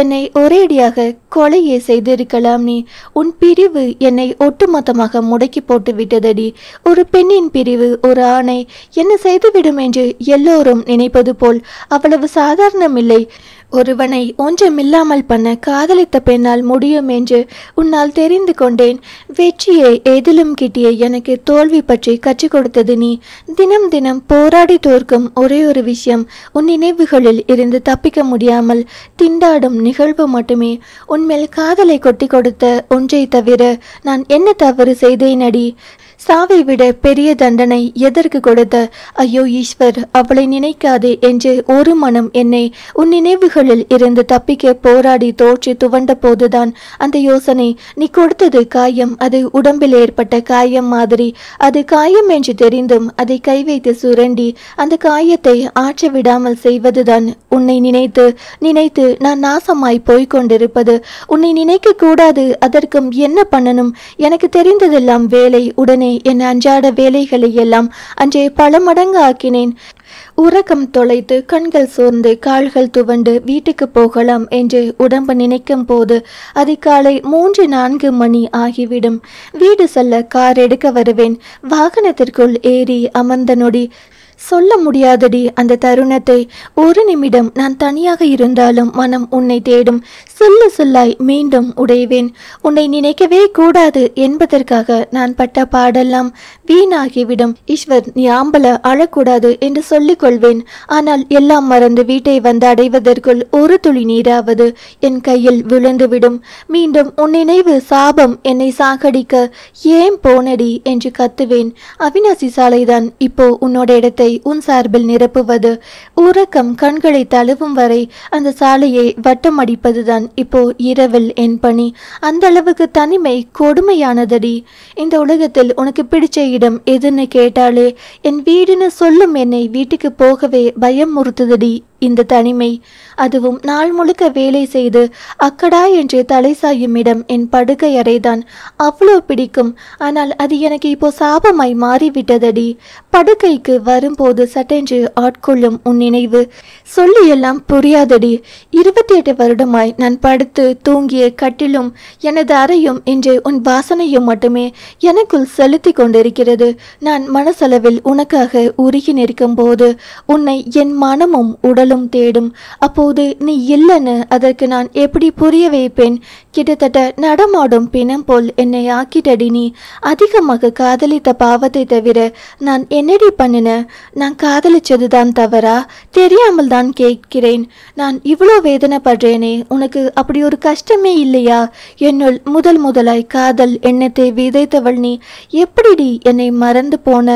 என்னை ஒரேடியாக கொலையே செய்திருக்கலாம் நீ. உன் பிரிவு என்னை ஒட்டுமொத்தமாக முடக்கி போட்டு விட்டதடி. ஒரு பெண்ணின் பிரிவு ஒரு ஆணை என்ன செய்துவிடும் என்று எல்லோரும் நினைப்பது போல் அவ்வளவு சாதாரணமில்லை. ஒருவனை ஒன்றுமில்லாமல் பண்ண காதலித்த பெண்ணால் முடியும் என்று உன்னால் தெரிந்து கொண்டேன். வெற்றியை எதிலும் கிட்டிய எனக்கு தோல்வி பற்றி கற்றுக் கொடுத்தது நீ. தினம் தினம் போராடி தோற்கும் ஒரே ஒரு விஷயம் உன் நினைவுகளில் இருந்து தப்பிக்க முடியாமல் திண்டாடும் நிகழ்வு மட்டுமே. உன்மேல் காதலை கொட்டி கொடுத்த ஒன்றை தவிர நான் என்ன தவறு செய்தேன் அடி? சாவை விட பெரிய தண்டனை எதற்கு கொடுத்த? ஐயோ ஈஸ்வர், அவளை நினைக்காதே என்று ஒரு மனம் என்னை உன் நினைவுகளில் இருந்து தப்பிக்க போராடி தோற்றி துவண்ட போதுதான் அந்த யோசனை. நீ கொடுத்தது காயம், அது உடம்பில் ஏற்பட்ட காயம் மாதிரி. அது காயம் என்று தெரிந்தும் அதை கை வைத்து சுரண்டி அந்த காயத்தை ஆற்ற விடாமல் செய்வதுதான் உன்னை நினைத்து நினைத்து நான் நாசமாய் போய்கொண்டிருப்பது. உன்னை நினைக்க கூடாது, அதற்கும் என்ன பண்ணணும்? எனக்கு தெரிந்ததெல்லாம் வேலை. உடனே என் அன்றாட வேலைகளை எல்லாம் அன்றே பல மடங்கு ஆக்கினேன். உறக்கம் தொலைத்து கண்கள் சோர்ந்து கால்கள் துவண்டு வீட்டுக்கு போகலாம் என்று உடம்பு நினைக்கும் போது அதிகாலை 3-4 மணி ஆகிவிடும். வீடு செல்ல கார் எடுக்க வருவேன். வாகனத்திற்குள் ஏறி அமர்ந்த நொடி சொல்ல முடியாதடி அந்த தருணத்தை. ஒரு நிமிடம் நான் தனியாக இருந்தாலும் மனம் உன்னை தேடும். சொல்லு சொல்லாய் மீண்டும் உடைவேன். உன்னை நினைக்கவே கூடாது என்பதற்காக நான் பட்ட பாடெல்லாம் வீணாகிவிடும். ஈஸ்வர், நீ ஆம்பல அழக்கூடாது என்று சொல்லிக் கொள்வேன். ஆனால் எல்லாம் மறந்து வீட்டை வந்து அடைவதற்குள் ஒரு துளி நீராவது என் கையில் விழுந்துவிடும். மீண்டும் உன் நினைவு சாபம் என்னை சாகடிக்க ஏன் போனடி என்று கத்துவேன். அவிநாசி சாலைதான் இப்போ உன்னோட இடத்துல நேரத்தை உன் சார்பில் நிரப்புவது, உறக்கம் கண்களை தழுவும் வரை அந்த சாலையை வட்டம் அடிப்பதுதான் இப்போ இரவில் என் பணி. அந்த அளவுக்கு தனிமை கொடுமையானதடி. இந்த உலகத்தில் உனக்கு பிடிச்ச இடம் எதுன்னு கேட்டாலே என் வீடுன்னு சொல்லும் என்னை வீட்டுக்கு போகவே பயம் முறுத்துதடி இந்த தனிமை. அதுவும் நாள் முழுக்க வேலை செய்து அக்கடா என்று தலை சாயும் இடம் என் படுக்கை அறைதான். அவ்வளோ பிடிக்கும். ஆனால் அது எனக்கு இப்போ சாபமாய் மாறிவிட்டதடி. படுக்கைக்கு வரும்போது சட்டென்று ஆட்கொள்ளும் உன் நினைவு சொல்லியெல்லாம் புரியாதடி. 28 வருடமாய் நான் படுத்து தூங்கிய கட்டிலும் எனது அறையும் இன்று உன் வாசனையும் மட்டுமே எனக்குள் செலுத்தி கொண்டிருக்கிறது. நான் மனசளவில் உனக்காக உருகி நிற்கும் போது உன்னை என் மனமும் உடலும் தேடும். அப்போது நீ இல்லைன்னு அதற்கு நான் எப்படி புரிய வைப்பேன்? கிட்டத்தட்ட நடமாடும் பிணம் போல் என்னை ஆக்கிட்டடி நீ. அதிகமாக காதலித்த பாவத்தை தவிர நான் என்னடி பண்ணின? நான் காதலிச்சதுதான் தவறா? தெரியாமல் தான் கேட்கிறேன். நான் இவ்வளோ வேதனைப்படுறேனே, உனக்கு அப்படி ஒரு கஷ்டமே இல்லையா? என்னுள் முதலாய் காதல் எண்ணத்தை விதைத்தவள் நீ. எப்படிடி என்னை மறந்து போன?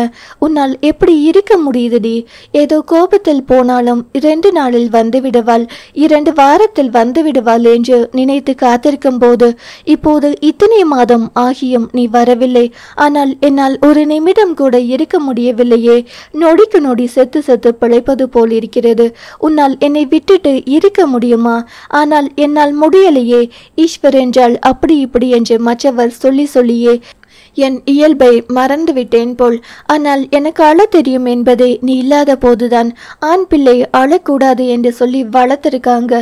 உன்னால் எப்படி இருக்க முடியுதுடி? ஏதோ கோபத்தில் போனாலும் 2 நாளில் வந்து விடுவாள், 2 வாரத்தில் வந்து விடுவாள் என்று நினைத்து காத்திருக்கும் போது இப்போது இத்தனை மாதம் ஆகியும் நீ வரவில்லை. ஆனால் என்னால் ஒரு நிமிடம் கூட இருக்க முடியவில்லையே. நொடிக்கு நொடி செத்து பிழைப்பது போல் இருக்கிறது. உன்னால் என்னை விட்டுட்டு இருக்க முடியுமா? ஆனால் என்னால் முடியலையே. ஈஸ்வர் என்றால் அப்படி இப்படி என்று மற்றவர் சொல்லியே என் இயல்பை மறந்துவிட்டேன் போல். ஆனால் எனக்கு அழ தெரியும் என்பதை நீ இல்லாத போதுதான். ஆண் பிள்ளை அழக்கூடாது என்று சொல்லி வளர்த்திருக்காங்க.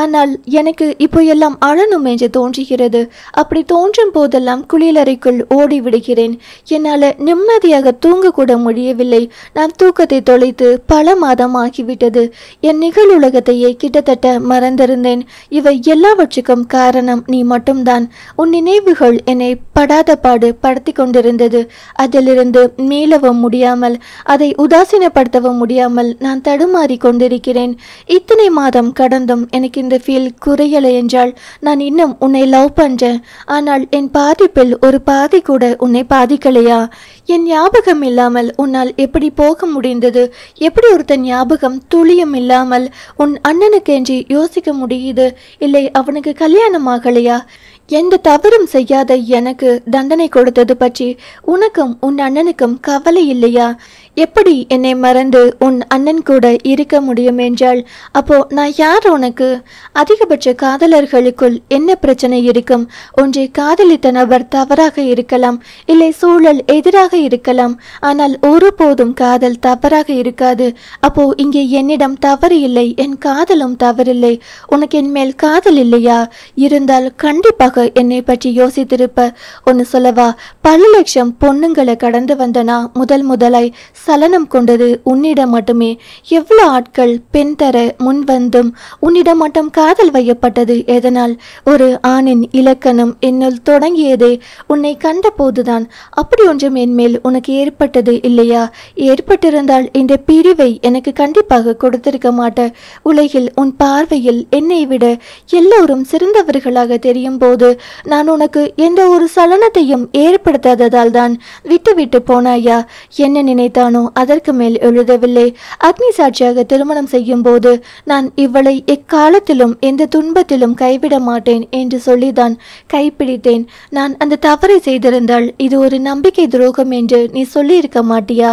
ஆனால் எனக்கு இப்போ எல்லாம் அழணும் என்று தோன்றுகிறது. அப்படி தோன்றும் போதெல்லாம் குளியலறைக்குள் ஓடி விடுகிறேன். என்னால் நிம்மதியாக தூங்க கூட முடியவில்லை. நான் தூக்கத்தை தொலைத்து பல மாதம் ஆகிவிட்டது. என் நிகழுலகத்தையே கிட்டத்தட்ட மறந்திருந்தேன். இவை எல்லாவற்றுக்கும் காரணம் நீ மட்டும்தான். உன் நினைவுகள் என்னை படாத பாடு படுத்தி கொண்டிருந்தது. அதிலிருந்து மீளவும் முடியாமல், அதை உதாசீனப்படுத்தவும் முடியாமல் நான் தடுமாறி கொண்டிருக்கிறேன். இத்தனை மாதம் கடந்தும் எனக்கு இந்த ஃபீல் குறையலை என்றால் நான் இன்னும் உன்னை லவ் பண்றேன். ஆனால் என் பாதிப்பில் ஒரு பாதி கூட உன்னை பாதிக்கலையா? என் ஞாபகம் இல்லாமல் உன்னால் எப்படி போக முடிந்தது? எப்படி ஒருத்தன் ஞாபகம் துளியும் இல்லாமல் உன் அண்ணனுக்கு என்று யோசிக்க முடியுது? இல்லை அவனுக்கு கல்யாணம் ஆகலையா? எந்த தவறும் செய்யாத எனக்கு தண்டனை கொடுத்தது பற்றி உனக்கும் உன் அண்ணனுக்கும் கவலை இல்லையா? எப்படி என்னை மறந்து உன் அண்ணன் கூட இருக்க முடியும் என்றால் அப்போ நான் யார் உனக்கு? அதிகபட்ச காதலர்களுக்குள் என்ன பிரச்சனை இருக்கும்? ஒன்றை காதலித்த நபர் தவறாக இருக்கலாம், இல்லை சூழல் எதிராக இருக்கலாம். ஆனால் ஒருபோதும் காதல் தவறாக இருக்காது. அப்போ இங்கே என்னிடம் தவறு இல்லை, என் காதலும் தவறில்லை. உனக்கு என் மேல் காதல் இல்லையா? இருந்தால் கண்டிப்பாக என்னை பற்றி யோசித்திருப்ப. ஒன்னு சொல்லவா? பல லட்சம் பொண்ணுங்களை கடந்து வந்தனா முதலாய் சலனம் கொண்டது உன்னிடம் மட்டுமே. எவ்வளவு ஆட்கள் பெண் தர முன் வந்தும் உன்னிடம் மட்டும் காதல் வையப்பட்டது எதனால்? ஒரு ஆணின் இலக்கணம் என்னுள் தொடங்கியதே உன்னை கண்ட போதுதான். அப்படி ஒன்றும் என் மேல் உனக்கு ஏற்பட்டது இல்லையா? ஏற்பட்டிருந்தால் இந்த பிரிவை எனக்கு கண்டிப்பாக கொடுத்திருக்க மாட்ட. உலகில் உன் பார்வையில் என்னை விட எல்லோரும் சிறந்தவர்களாக தெரியும் போது நான் உனக்கு எந்த ஒரு சலனத்தையும் ஏற்படுத்தாததால் தான் விட்டு போனாயா? என்ன நினைத்தானோ அதற்கு மேல் எழுதவில்லை. அக்னி சாட்சியாக திருமணம் செய்யும் போது நான் இவளை எக்காலத்திலும் எந்த துன்பத்திலும் கைவிட மாட்டேன் என்று சொல்லிதான் கைப்பிடித்தேன். நான் அந்த தவறை செய்திருந்தால் இது ஒரு நம்பிக்கை துரோகம் என்று நீ சொல்லி இருக்க மாட்டியா?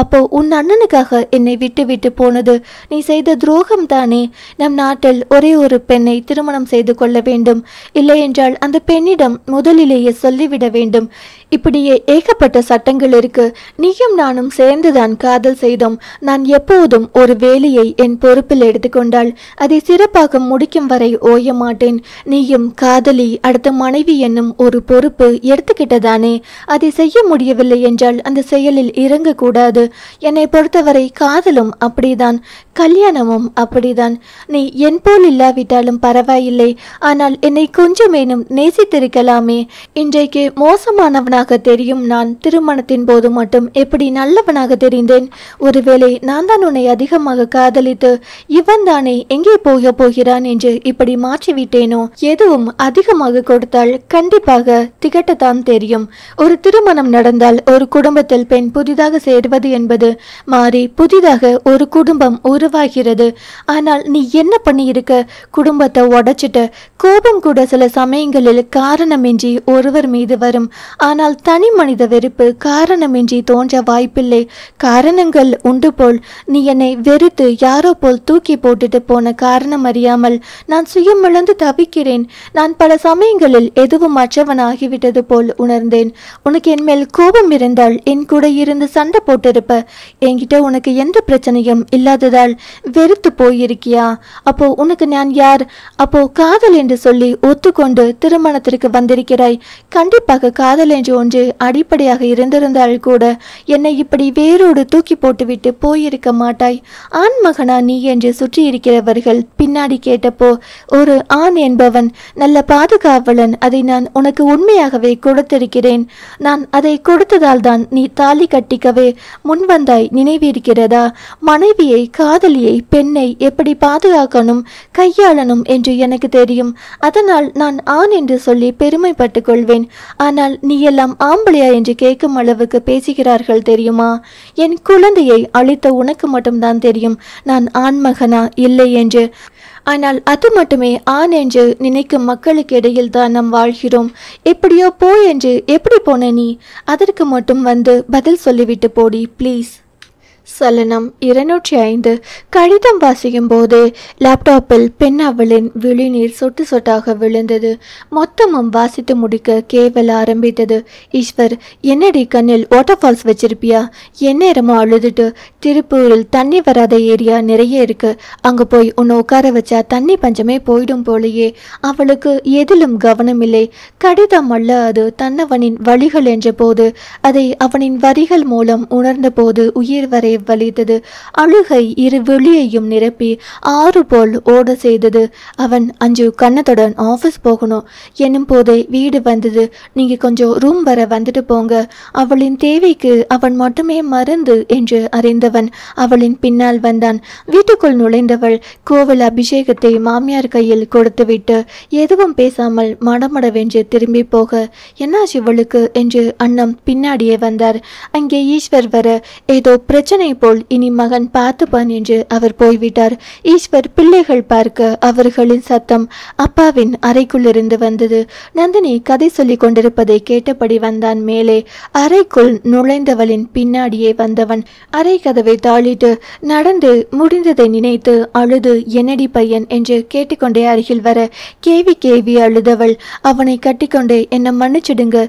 அப்போ உன் அண்ணனுக்காக என்னை விட்டு போனது நீ செய்த துரோகம் தானே? நம் நாட்டில் ஒரே ஒரு பெண்ணை திருமணம் செய்து கொள்ள வேண்டும். இல்லை என்றால் அந்த பெண்ணிடம் முதலிலேயே சொல்லிவிட வேண்டும். இப்படியே ஏகப்பட்ட சட்டங்கள் இருக்கு. நீயும் நானும் சேர்ந்துதான் காதல் செய்தோம். நான் எப்போதும் ஒரு வேலையை என் பொறுப்பில் எடுத்துக்கொண்டால் அதை சிறப்பாக முடிக்கும் வரை ஓய மாட்டேன். நீயும் காதலி அடுத்த மனைவி என்னும் ஒரு பொறுப்பு எடுத்துக்கிட்டதானே? அதை செய்ய முடியவில்லை என்றால் அந்த செயலில் இறங்கக்கூடாது. என்னை பொறுத்தவரை காதலும் அப்படிதான், கல்யாணமும் அப்படிதான். நீ என் போல் இல்லாவிட்டாலும் பரவாயில்லை, ஆனால் என்னை கொஞ்சமேனும் நேசித்திருக்கலாமே. இன்றைக்கு மோசமானவனாக நல்லவனாக தெரியும் நான் திருமணத்தின் போது மட்டும் எப்படி நல்லவனாக தெரிந்தேன்? ஒருவேளை நான் தான் உன்னை அதிகமாக காதலித்து இவன் தானே எங்கே போகிறான் என்று இப்படி மாற்றிவிட்டேனோ? எதுவும் அதிகமாக கொடுத்தால் கண்டிப்பாக திகட்டத்தான் தெரியும். ஒரு திருமணம் நடந்தால் ஒரு குடும்பத்தில் பெண் புதிதாக சேருவது என்பது மாறி புதிதாக ஒரு குடும்பம் உருவாகிறது. ஆனால் நீ என்ன பண்ணியிருக்க? குடும்பத்தை உடைச்சிட்ட. கோபம் கூட சில சமயங்களில் காரணமின்றி ஒருவர் மீது வரும். ஆனால் தனி மனித வெறுப்பு காரணமின்றி தோன்ற வாய்ப்பில்லை. காரணங்கள் உண்டு போல். நீ என்னை வெறுத்து யாரோ போல் தூக்கி போட்டுட்டு போன காரணம் அறியாமல் நான் சுயமிழந்து தவிக்கிறேன். நான் பல சமயங்களில் எதுவும் மற்றவனாகிவிட்டது போல் உணர்ந்தேன். உனக்கு என் மேல் கோபம் இருந்தால் என் கூட இருந்து சண்டை போட்டிருப்ப. என்கிட்ட உனக்கு எந்த பிரச்சனையும் இல்லாததால் வெறுத்து போயிருக்கியா? அப்போ உனக்கு நான் யார்? அப்போ காதல் என்று சொல்லி ஒத்துக்கொண்டு திருமணத்திற்கு வந்திருக்கிறாய். கண்டிப்பாக காதல் என்று ஒன்று அடிப்படையாக இருந்திருந்தால் கூட என்னை இப்படி வேரோடு தூக்கி போட்டுவிட்டு போயிருக்க மாட்டாய். ஆண் மகனா நீ என்று சுற்றி இருக்கிறவர்கள் பின்னாடி கேட்டப்போ ஒரு ஆண் என்பவன் நல்ல பாதுகாவலன், அதை நான் உனக்கு உண்மையாகவே கொடுத்திருக்கிறேன். நான் அதை கொடுத்ததால் தான் நீ தாலி கட்டிக்கவே முன்வந்தாய். நினைவிருக்கிறதா? மனைவியை, காதலியை, பெண்ணை எப்படி பாதுகாக்கணும், கையாளணும் என்று எனக்கு தெரியும். அதனால் நான் ஆண் என்று சொல்லி பெருமைப்பட்டு கொள்வேன். ஆனால் நீ எல்லாம் ஆம்பளையா என்று கேட்கும் அளவுக்கு பேசுகிறார்கள் தெரியுமா? என் குழந்தையை அழித்த உனக்கு மட்டும்தான் தெரியும் நான் ஆண்மகனா இல்லை என்று. ஆனால் அது மட்டுமே ஆண் என்று நினைக்கும் மக்களுக்கு இடையில் தான் நாம் வாழ்கிறோம். எப்படியோ போ என்று எப்படி போன நீ? அதற்கு மட்டும் வந்து பதில் சொல்லிவிட்டு போடி ப்ளீஸ். சலனம் 205. கடிதம் வாசிக்கும் போது லேப்டாப்பில் பெண்ணாவளின் விழிநீர் சொட்டு சொட்டாக விழுந்தது. மொத்தமும் வாசித்து முடிக்க கேவல ஆரம்பித்தது. ஈஸ்வர், என்னடி கண்ணில் வாட்டர் ஃபால்ஸ் வச்சிருப்பியா? எந்நேரமும் அழுதுட்டு திருப்பூரில் தண்ணி வராத ஏரியா நிறைய இருக்கு. அங்கே போய் உன்னை உட்கார வச்சா தண்ணி பஞ்சமே போயிடும் போலையே. அவளுக்கு எதிலும் கவனம் இல்லை. கடிதம் அல்ல அது, தன்னவனின் வழிகள் என்ற போது அதை அவனின் வரிகள் மூலம் உணர்ந்த போது உயிர் வரை வலித்தது. அழுகை இரு விழியையும் நிரப்பி ஆறு போல் ஓட செய்தது. அவன் அஞ்சு கண்ணத்துடன் ஆஃபீஸ் போகணும் என்னும் போதே வீடு வந்தது. நீங்க கொஞ்சம் ரூம் வர வந்துட்டு போங்க. அவளின் தேவைக்கு அவன் மட்டுமே மருந்து என்று அறிந்தவன் அவளின் பின்னால் வந்தான். வீட்டுக்குள் நுழைந்தவள் கோவில் அபிஷேகத்தை மாமியார் கையில் கொடுத்துவிட்டு எதுவும் பேசாமல் மடமடவென்று திரும்பி போக என்னாச்சு இவளுக்கு என்று அண்ணம் பின்னாடியே வந்தார். அங்கே ஈஸ்வர் வர ஏதோ பிரச்சனை போல் இனி மகன் பார்த்துப்பான் என்று அவர் போய்விட்டார். ஈஸ்வர் பிள்ளைகள் பார்க்க அவர்களின் சத்தம் அப்பாவின் அறைக்குள்ளிருந்து வந்தது. நந்தினி கதை சொல்லிக் கொண்டிருப்பதை கேட்டபடி வந்தான் மேலே. அறைக்குள் நுழைந்தவளின் பின்னாடியே வந்தவன் அறை கதவை தாளிட்டு நடந்து முடிந்ததை நினைத்து அழுது என்னடி பையன் என்று கேட்டுக்கொண்டே அருகில் வர கேவி கேவி அழுதவள் அவனை கட்டிக்கொண்டே என்னை மன்னிச்சிடுங்க.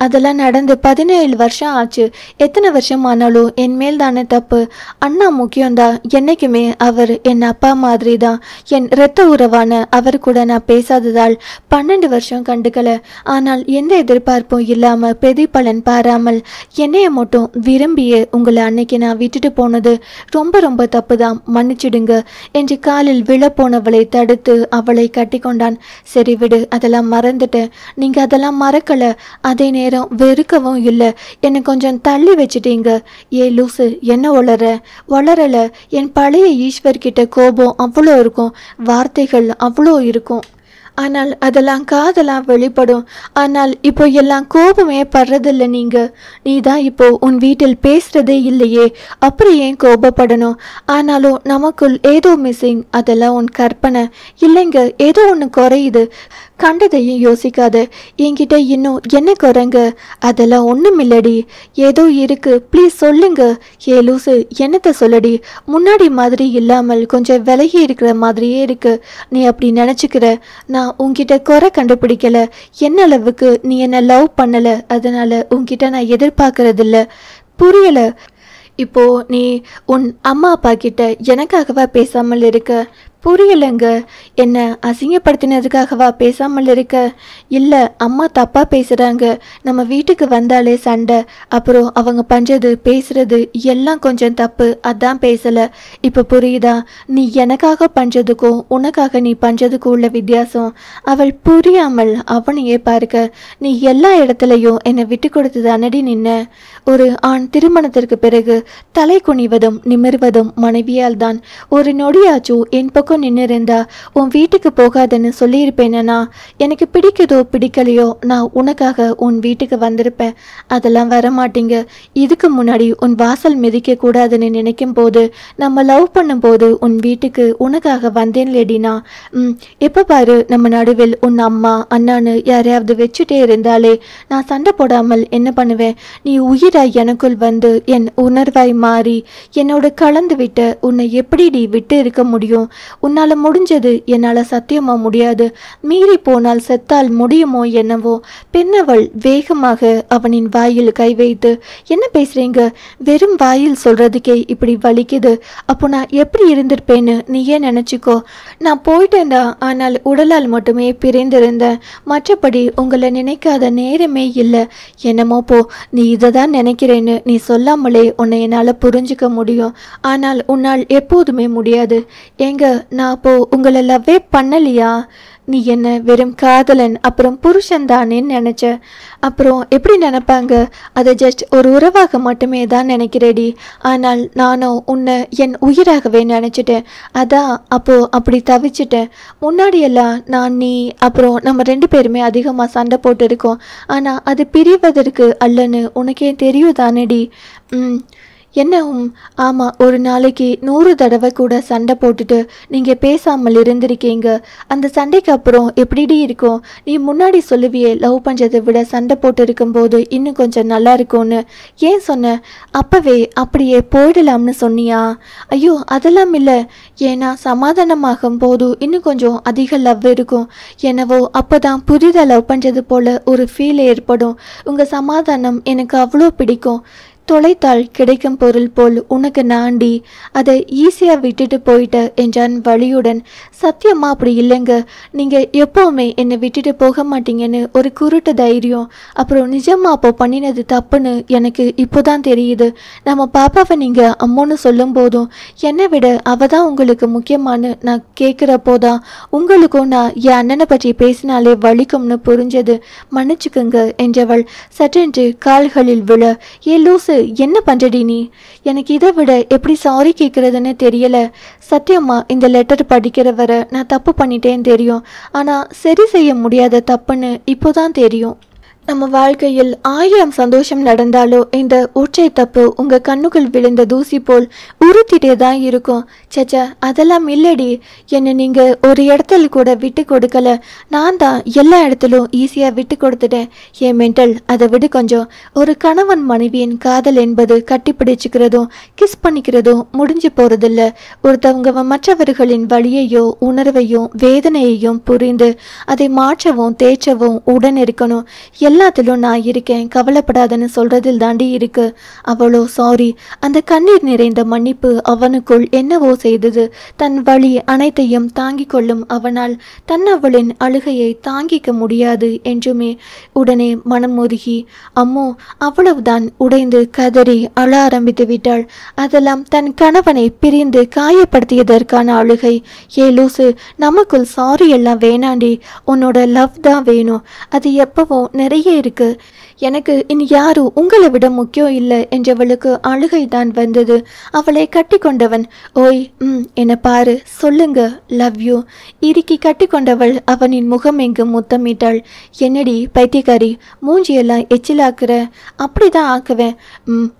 அதெல்லாம் நடந்து 17 வருஷம் ஆச்சு. எத்தனை வருஷம் ஆனாலும் என் மேல் தானே தப்பு. அண்ணா முக்கியம்தான். என்னைக்குமே அவர் என் அப்பா மாதிரி தான். என் இரத்த உறவான அவர் கூட நான் பேசாததால் 12 வருஷம் கண்டுக்கல. ஆனால் எந்த எதிர்பார்ப்பும் இல்லாம பிரதிபலன் பாராமல் என்னைய மட்டும் விரும்பிய உங்களை அன்னைக்கு நான் விட்டுட்டு போனது ரொம்ப ரொம்ப தப்பு தான், மன்னிச்சிடுங்க என்று காலில் விழப்போனவளை தடுத்து அவளை கட்டி கொண்டான். சரி விடு, அதெல்லாம் மறந்துட்டேன். நீங்க அதெல்லாம் மறக்கல, அதே நேரம் வெறுக்கவும் இல்லை. என்னை கொஞ்சம் தள்ளி வச்சுட்டீங்க. லூசு, என்ன வளரல. என் பழைய ஈஸ்வர் கிட்ட கோபம் அவ்வளோ இருக்கும், வார்த்தைகள் அவ்வளோ இருக்கும். ஆனால் அதெல்லாம் காதெல்லாம் வெளிப்படும். ஆனால் இப்போ எல்லாம் கோபமே படுறதில்ல. நீ தான் இப்போ உன் வீட்டில் பேசுறதே இல்லையே, அப்புறம் ஏன் கோபப்படணும்? ஆனாலும் நமக்குள் ஏதோ மிஸ்ஸிங். அதெல்லாம் உன் கற்பனை இல்லைங்க. ஏதோ ஒன்று குறையுது. கண்டதையும் யோசிக்காத. என்கிட்ட இன்னும் என்ன குறைங்க? அதெல்லாம் ஒன்றும் இல்லடி, ஏதோ இருக்கு. ப்ளீஸ் சொல்லுங்க. லூசு, என்னத்தை சொல்லடி? முன்னாடி மாதிரி இல்லாமல் கொஞ்சம் விலகி இருக்கிற மாதிரியே இருக்கு. நீ அப்படி நினச்சிக்கிற. நான் உன்கிட்ட குறை கண்டுபிடிக்கல. என்ன அளவுக்கு நீ என்ன லவ் பண்ணல, அதனால உன்கிட்ட நான் எதிர்பார்க்கறதில்ல. புரியல? இப்போ நீ உன் அம்மா அப்பா கிட்ட எனக்காகவா பேசாமல் இருக்க? புரியலைங்க. என்ன அசிங்கப்படுத்தினதுக்காகவா பேசாமல் இருக்க? இல்லை, அம்மா தப்பாக பேசுகிறாங்க. நம்ம வீட்டுக்கு வந்தாலே சண்டை, அப்புறம் அவங்க பண்ணுறது பேசுறது எல்லாம் கொஞ்சம் தப்பு, அதான் பேசலை. இப்போ புரியுதா? நீ எனக்காக பண்ணுறதுக்கும் உனக்காக நீ பண்ணுறதுக்கும் உள்ள வித்தியாசம். அவள் புரியாமல் அவனையே பார்க்க, நீ எல்லா இடத்துலையும் என்னை விட்டு கொடுத்து தானடி நின்ன. ஒரு ஆண் திருமணத்திற்கு பிறகு தலை குனிவதும் நிமிர்வதும் மனைவியால் தான். ஒரு நொடியாச்சும் என் பக்கம் நின்று இருந்தா உன் வீட்டுக்கு போகாதன்னு சொல்லியிருப்பேனா? எனக்கு பிடிக்குதோ பிடிக்கலையோ நான் உனக்காக உன் வீட்டுக்கு வந்திருப்பேன். அதெல்லாம் வரமாட்டீங்க. இதுக்கு முன்னாடி உன் வாசல் மிதிக்க கூடாதுன்னு நினைக்கும் போது, நம்ம லவ் பண்ணும்போது உன் வீட்டுக்கு உனக்காக வந்தேன் லேடினா. எப்போ பாரு நம்ம நடுவில் உன் அம்மா அண்ணான்னு யாரையாவது வச்சுட்டே இருந்தாலே நான் சண்டை போடாமல் என்ன பண்ணுவேன்? நீ உயிராய் எனக்குள் வந்து என் உணர்வாய் மாறி என்னோட கலந்து விட்ட உன்னை எப்படி நீ விட்டு இருக்க முடியும்? உன்னால முடிஞ்சது என்னால சத்தியமா முடியாது. மீறி போனால் செத்தால் முடியுமோ என்னவோ. பெண்ணவள் வேகமாக அவனின் வாயில் கை வைத்து, என்ன பேசுறீங்க? வெறும் வாயில் சொல்றதுக்கே இப்படி வலிக்குது. அப்போ நான் எப்படி இருந்திருப்பேன்னு நீயே நினைச்சுக்கோ. நான் போயிட்டேன்டா, ஆனால் உடலால் மட்டுமே பிரிந்திருந்தேன். மற்றபடி உங்களை நினைக்காத நேரமே இல்லை. என்னமோ போ, நீ இதை தான் நினைக்கிறேன்னு நீ சொல்லாமலே உன்னை என்னால் புரிஞ்சுக்க முடியும். ஆனால் உன்னால் எப்போதுமே முடியாது. ஏங்க, நான் அப்போ உங்களை லவ்வே பண்ணலையா? நீ என்ன வெறும் காதலன் அப்புறம் புருஷன் தானேன்னு நினச்ச. அப்புறம் எப்படி நினைப்பாங்க? அதை ஜஸ்ட் ஒரு உறவாக மட்டுமே தான் நினைக்கிறேடி. ஆனால் நானும் உன்னை என் உயிராகவே நினச்சிட்டேன். அதான் அப்போ அப்படி தவிச்சிட்டேன். முன்னாடியெல்லாம் நான் நீ அப்புறம் நம்ம 2 பேருமே அதிகமாக சண்டை போட்டிருக்கோம். ஆனால் அது பிரிவதற்கு அல்லன்னு உனக்கே தெரியும் தானேடி. என்னவும்? ஆமாம், ஒரு நாளைக்கு 100 தடவை கூட சண்டை போட்டுட்டு நீங்கள் பேசாமல் இருந்திருக்கீங்க. அந்த சண்டைக்கு அப்புறம் எப்படிடி இருக்கும்? நீ முன்னாடி சொல்லுவியே, லவ் பண்ணுறதை விட சண்டை போட்டு இருக்கும்போது இன்னும் கொஞ்சம் நல்லா இருக்கும்னு. ஏன் சொன்ன? அப்போவே அப்படியே போயிடலாம்னு சொன்னியா? ஐயோ, அதெல்லாம் இல்லை. ஏன்னா சமாதானமாகும் போது இன்னும் கொஞ்சம் அதிக லவ் இருக்கும். என்னவோ அப்போ தான் புதிதாக லவ் பண்ணுறது போல் ஒரு ஃபீல் ஏற்படும். உங்கள் சமாதானம் எனக்கு அவ்வளோ பிடிக்கும். தொலைத்தால் கிடைக்கும் பொருள் போல் உனக்கு நாண்டி அதை ஈஸியாக விட்டுட்டு போயிட்ட என்றான் வழியுடன். சத்தியமா அப்படி இல்லைங்க. நீங்கள் எப்போவுமே என்னை விட்டுட்டு போக மாட்டீங்கன்னு ஒரு குருட்டு தைரியம். அப்புறம் நிஜமா அப்போ பண்ணினது தப்புன்னு எனக்கு இப்போதான் தெரியுது. நம்ம பாப்பாவை நீங்கள் அம்மோன்னு சொல்லும் போதும் என்னை விட அவ தான் உங்களுக்கு முக்கியமானு நான் கேட்குறப்போதான் உங்களுக்கும் நான் என் அண்ணனை பற்றி பேசினாலே வலிக்கும்னு புரிஞ்சது. மன்னிச்சுக்குங்க என்றவள் சற்றென்று கால்களில் விழ, ஏ லூசு, என்ன பண்றடி நீ? எனக்கு இதை விட எப்படி சாரி கேட்கறதுன்னு தெரியல. சத்தியமா இந்த லெட்டர் படிக்கிற வரை நான் தப்பு பண்ணிட்டேன்னு தெரியும். ஆனா சரி செய்ய முடியாத தப்புன்னு இப்போதான் தெரியும். நம்ம வாழ்க்கையில் 1000 சந்தோஷம் நடந்தாலோ இந்த ஒற்றை தப்பு உங்கள் கண்ணுக்குள் விழுந்த தூசி போல் உறுத்திட்டே தான் இருக்கும். சச்சா, அதெல்லாம் இல்லடி. என்னை நீங்கள் ஒரு இடத்துல கூட விட்டு கொடுக்கல. நான் தான் எல்லா இடத்துலும் ஈஸியாக விட்டு கொடுத்துட்டேன். என் மென்டல் அதை விட கொஞ்சம். ஒரு கணவன் மனைவியின் காதல் என்பது கட்டிப்பிடிச்சுக்கிறதும் கிஸ் பண்ணிக்கிறதும் முடிஞ்சு போகிறதில்ல. ஒருத்தவங்க மற்றவர்களின் வழியையோ உணர்வையும் வேதனையையும் புரிந்து அதை மாற்றவும் தேற்றவும் உடன் இருக்கணும். எல்லாத்திலும் நான் இருக்கேன், கவலைப்படாதன்னு சொல்றதில் தாண்டி இருக்கு. அவளோ சாரி. அந்த கண்ணீர் நிறைந்த மன்னிப்பு அவனுக்குள் என்னவோ செய்தது. தன் வழி அனைத்தையும் தாங்கிக் கொள்ளும் அவனால் தன்னவளின் அழுகையை தாங்கிக்க முடியாது என்றுமே உடனே மனம் முருகி அம்மோ அவ்வளவுதான் உடைந்து கதறி அழ ஆரம்பித்து விட்டாள். அதெல்லாம் தன் கணவனை பிரிந்து காயப்படுத்தியதற்கான அழுகை. ஏ லூசு, நமக்குள் சாரி எல்லாம் வேணாண்டி, உன்னோட லவ் தான் வேணும். அது எப்பவோ நிறைய இருக்கு. எனக்கு இனி யாரும் உங்களை விட முக்கியம் இல்லை என்றவளுக்கு அழுகை தான் வந்தது. அவளை கட்டி கொண்டவன், ஓய் என்னை பாரு, சொல்லுங்க, லவ் யூ. இறுக்கி கட்டி கொண்டவள் அவனின் முகம் எங்கு முத்தமிட்டாள். என்னடி பைத்தியக்காரி, மூஞ்சியெல்லாம் எச்சிலாக்குற? அப்படிதான் ஆக்குவேன்.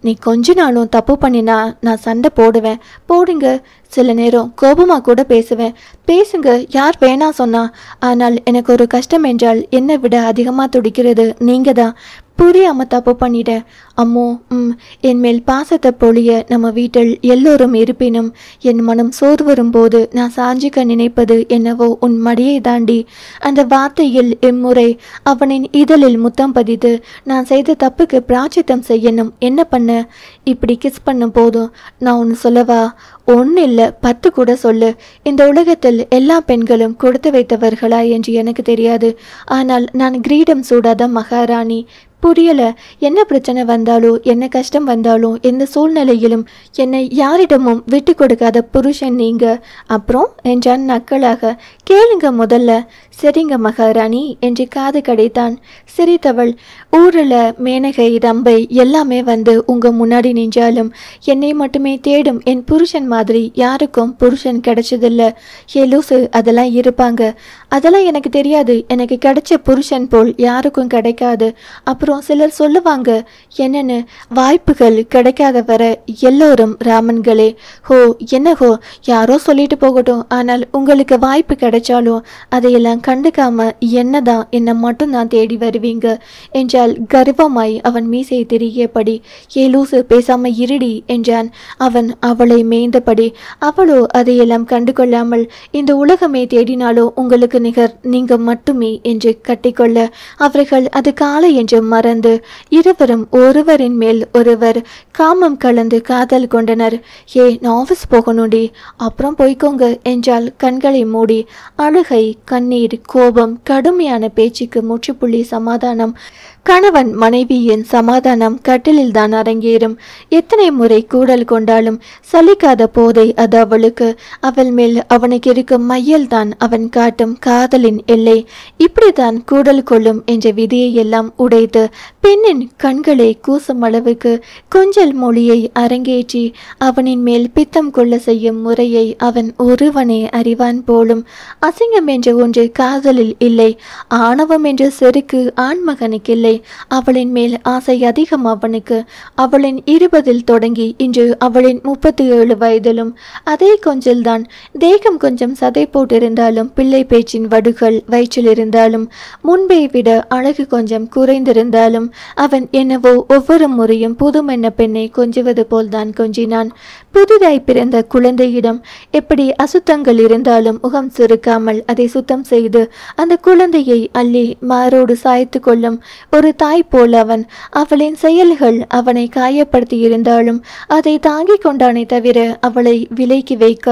நீ கொஞ்ச நாளும் தப்பு பண்ணினா நான் சண்டை போடுவேன். போடுங்க. சில நேரம் கோபமாக கூட பேசுவேன். பேசுங்க, யார் வேணா சொன்னா. ஆனால் எனக்கு ஒரு கஷ்டம் என்றால் என்னை விட அதிகமாக துடிக்கிறது நீங்க தான். புரியாம தப்பு பண்ணிட்டேன் அம்மோ. என் மேல் பாசத்தை பொழிய நம்ம வீட்டில் எல்லோரும் இருப்பினும் என் மனம் சோர்வு வரும்போது நான் சாஞ்சிக்க நினைப்பது என்னவோ உன் மடியை தாண்டி. அந்த வார்த்தையில் இம்முறை அவனின் இதழில் முத்தம் பதித்து நான் செய்த தப்புக்கு பிராச்சித்தம் செய்யணும். என்ன பண்ண? இப்படி கிஸ் பண்ணும் போதும் நான் ஒன்று சொல்லவா? ஒன்று இல்லை 10 கூட சொல்லு. இந்த உலகத்தில் எல்லா பெண்களும் கொடுத்து வைத்தவர்களா என்று எனக்கு தெரியாது. ஆனால் நான் கிரீடம் சூடாத மகாராணி. புரியல. என்ன பிரச்சனை வந்தாலும் என்ன கஷ்டம் வந்தாலும் எந்த சூழ்நிலையிலும் என்னை யாரிடமும் விட்டு கொடுக்காத புருஷன் நீங்க. அப்புறம் என்றான் நக்கலாக. கேளுங்க முதல்ல. சரிங்க மகாராணி என்று காது கடைத்தான். சிரித்தவள். ஊரில் மேனகை ரம்பை எல்லாமே வந்து உங்க முன்னாடி நின்றாலும் என்னை மட்டுமே தேடும் என் புருஷன் மாதிரி யாருக்கும் புருஷன் கிடைச்சதில்ல. ஏ லூசு, அதெல்லாம் இருப்பாங்க. அதெல்லாம் எனக்கு தெரியாது. எனக்கு கிடைச்ச புருஷன் போல் யாருக்கும் கிடைக்காது. அப்புறம் சிலர் சொல்லுவாங்க என்னன்னு, வாய்ப்புகள் கிடைக்காத வர எல்லோரும் ராமன்களே. ஹோ என்ன ஹோ, யாரோ சொல்லிட்டு போகட்டும். ஆனால் உங்களுக்கு வாய்ப்பு கிடைச்சாலும் அதையெல்லாம் கண்டுக்காம என்னதான் என்னை மட்டும்தான் தேடி வருவீங்க என்றால் கர்வமாய் அவன் மீசை திரிகியபடி. ஏ லூசு, பேசாம இருடி என்றான் அவன் அவளை மேய்ந்தபடி. அவளோ அதையெல்லாம் கண்டுகொள்ளாமல், இந்த உலகமே தேடினாலோ உங்களுக்கு நிகர் நீங்க மட்டுமே என்று கட்டிக்கொள்ள அவர்கள் அது காலை என்று மறந்து இருவரும் ஒருவரின் மேல் ஒருவர் காமம் கலந்து காதல் கொண்டனர். ஏ நான் ஆஃபீஸ் போகணும்டி. அப்புறம் போய்க்கோங்க என்றால் கண்களை மூடி. அழுகை, கண்ணீர், கோபம், கடுமையான பேச்சுக்கு முற்றுப்புள்ளி சமாதானம். கணவன் மனைவியின் சமாதானம் கட்டிலில் தான் அரங்கேறும். எத்தனை முறை கூடல் கொண்டாலும் சலிக்காத போதை அது அவளுக்கு. அவள் மேல் அவனுக்கு இருக்கும் மையல் தான் அவன் காட்டும் காதலின் எல்லை. இப்படித்தான் கூடல் கொள்ளும் என்ற விதியை எல்லாம் உடைத்து பெண்ணின் கண்களை கூசும் அளவுக்கு கொஞ்சல் மொழியை அரங்கேற்றி அவனின் மேல் பித்தம் கொள்ள செய்யும் முறையை அவன் ஒருவனே அறிவான் போலும். அசிங்கம் என்ற ஒன்று காதலில் இல்லை. ஆணவம் என்ற செருக்கு ஆண்மகனுக்கு இல்லை. அவளின் மேல் ஆசை அதிகம் அவனுக்கு. அவளின் 20 தொடங்கி இன்று அவளின் 37 வயதிலும் அதே கொஞ்சல்தான். தேகம் கொஞ்சம் சதை போட்டிருந்தாலும் பிள்ளை பேச்சின் வடுகள் வயிற்றில் இருந்தாலும் முன்பை விட அழகு கொஞ்சம் குறைந்திருந்தாலும் அவன் என்னவோ ஒவ்வொரு முறையும் புதுமென்ன பெண்ணை கொஞ்சுவது போல்தான் கொஞ்சினான். புதிதாய் பிறந்த குழந்தையிடம் எப்படி அசுத்தங்கள் இருந்தாலும் முகம் சுருக்காமல் அதை சுத்தம் செய்து அந்த குழந்தையை அள்ளி மாரோடு சாய்த்து கொள்ளும் ஒரு தாய் போல் அவன். அவளின் செயல்கள் அவனை காயப்படுத்தி இருந்தாலும் அதை தாங்கிக் கொண்டானே தவிர அவளை விலைக்கு வைக்க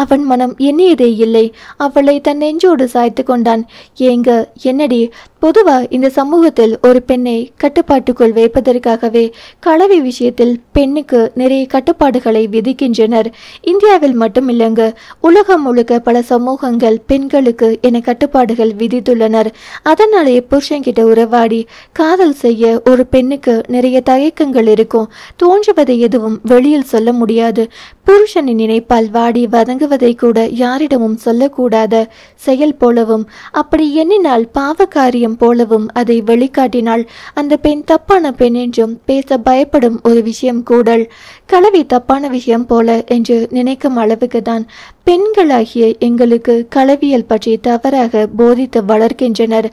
அவன் மனம் எண்ணியதே இல்லை. அவளை தன் நெஞ்சோடு சாய்த்து கொண்டான். ஏங்க என்னடி, பொதுவா இந்த சமூகத்தில் ஒரு பெண்ணை கட்டுப்பாட்டுக்குள் வைப்பதற்காகவே கலவி விஷயத்தில் பெண்ணுக்கு நிறைய கட்டுப்பாடுகளை விதிக்கின்றனர். இந்தியாவில் மட்டும் இல்லைங்க, உலகம் முழுக்க பல சமூகங்கள் பெண்களுக்கு என கட்டுப்பாடுகள் விதித்துள்ளனர். அதனாலே புருஷன்கிட்ட உறவாடி காதல் செய்ய ஒரு பெண்ணுக்கு நிறைய தயக்கங்கள் இருக்கும். தோன்றுவதை எதுவும் வெளியில் சொல்ல முடியாது. புருஷனின் நினைப்பால் வாடி வதங்குவதை கூட யாரிடமும் சொல்லக்கூடாத செயல் போலவும், அப்படி எண்ணினால் பாவகாரியம் போலவும் அதை வெளிக்காட்டினால் அந்த பெண் தப்பான பெண் என்றும் பேச பயப்படும் ஒரு விஷயம் கூடல். கலவி தப்பான விஷயம் போல என்று நினைக்கும் அளவுக்கு தான் பெண்களாகிய எங்களுக்கு கலவியல் பற்றி தவறாக போதித்து வளர்க்கின்றனர்.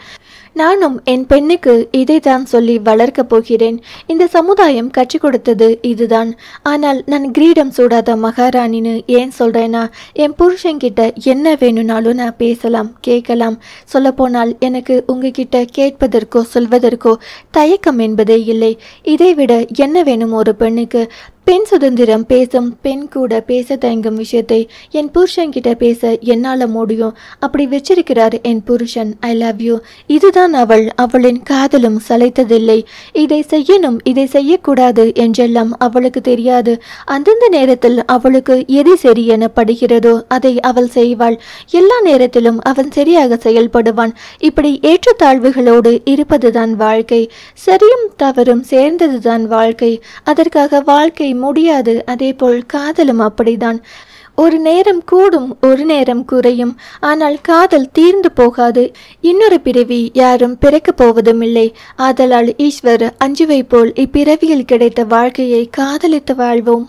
நானும் என் பெண்ணுக்கு இதைத்தான் சொல்லி வளர்க்கப் போகிறேன். இந்த சமுதாயம் கற்றுக் கொடுத்தது இதுதான். ஆனால் நான் கிரீடம் சூடாத மகாராணின்னு ஏன் சொல்றேன்னா, என் புருஷன்கிட்ட என்ன வேணும்னாலும் நான் பேசலாம், கேட்கலாம். சொல்லப்போனால் எனக்கு உங்ககிட்ட கேட்பதற்கோ சொல்வதற்கோ தயக்கம் என்பதே இல்லை. இதைவிட என்ன வேணும் ஒரு பெண்ணுக்கு? பெண் சுதந்திரம் பேசும் பெண் கூட பேச தயங்கும் விஷயத்தை என் புருஷன்கிட்ட பேச என்னால் முடியும். அப்படி வச்சிருக்கிறார் என் புருஷன். I love you. இதுதான் அவளின் காதலும் சளைத்ததில்லை. இதை செய்யணும், இதை செய்யக்கூடாது என்றெல்லாம் அவளுக்கு தெரியாது. அந்தந்த நேரத்தில் அவளுக்கு எது சரி என படுகிறதோ அதை அவள் செய்வாள். எல்லா நேரத்திலும் அவன் சரியாக செயல்படுவான். இப்படி ஏற்றத்தாழ்வுகளோடு இருப்பதுதான் வாழ்க்கை. சரியும் தவறும் சேர்ந்ததுதான் வாழ்க்கை. அதற்காக வாழ்க்கை முடியாது. அதேபோல் காதலும் அப்படிதான். ஒரு நேரம் கூடும், ஒரு நேரம் குறையும். ஆனால் காதல் தீர்ந்து போகாது. இன்னொரு பிறவி யாரும் பிறக்கப் போவதும் இல்லை. ஆதலால் ஈஸ்வர் அஞ்சுவை போல் இப்பிறவியில் கிடைத்த வாழ்க்கையை காதலித்து வாழ்வோம்.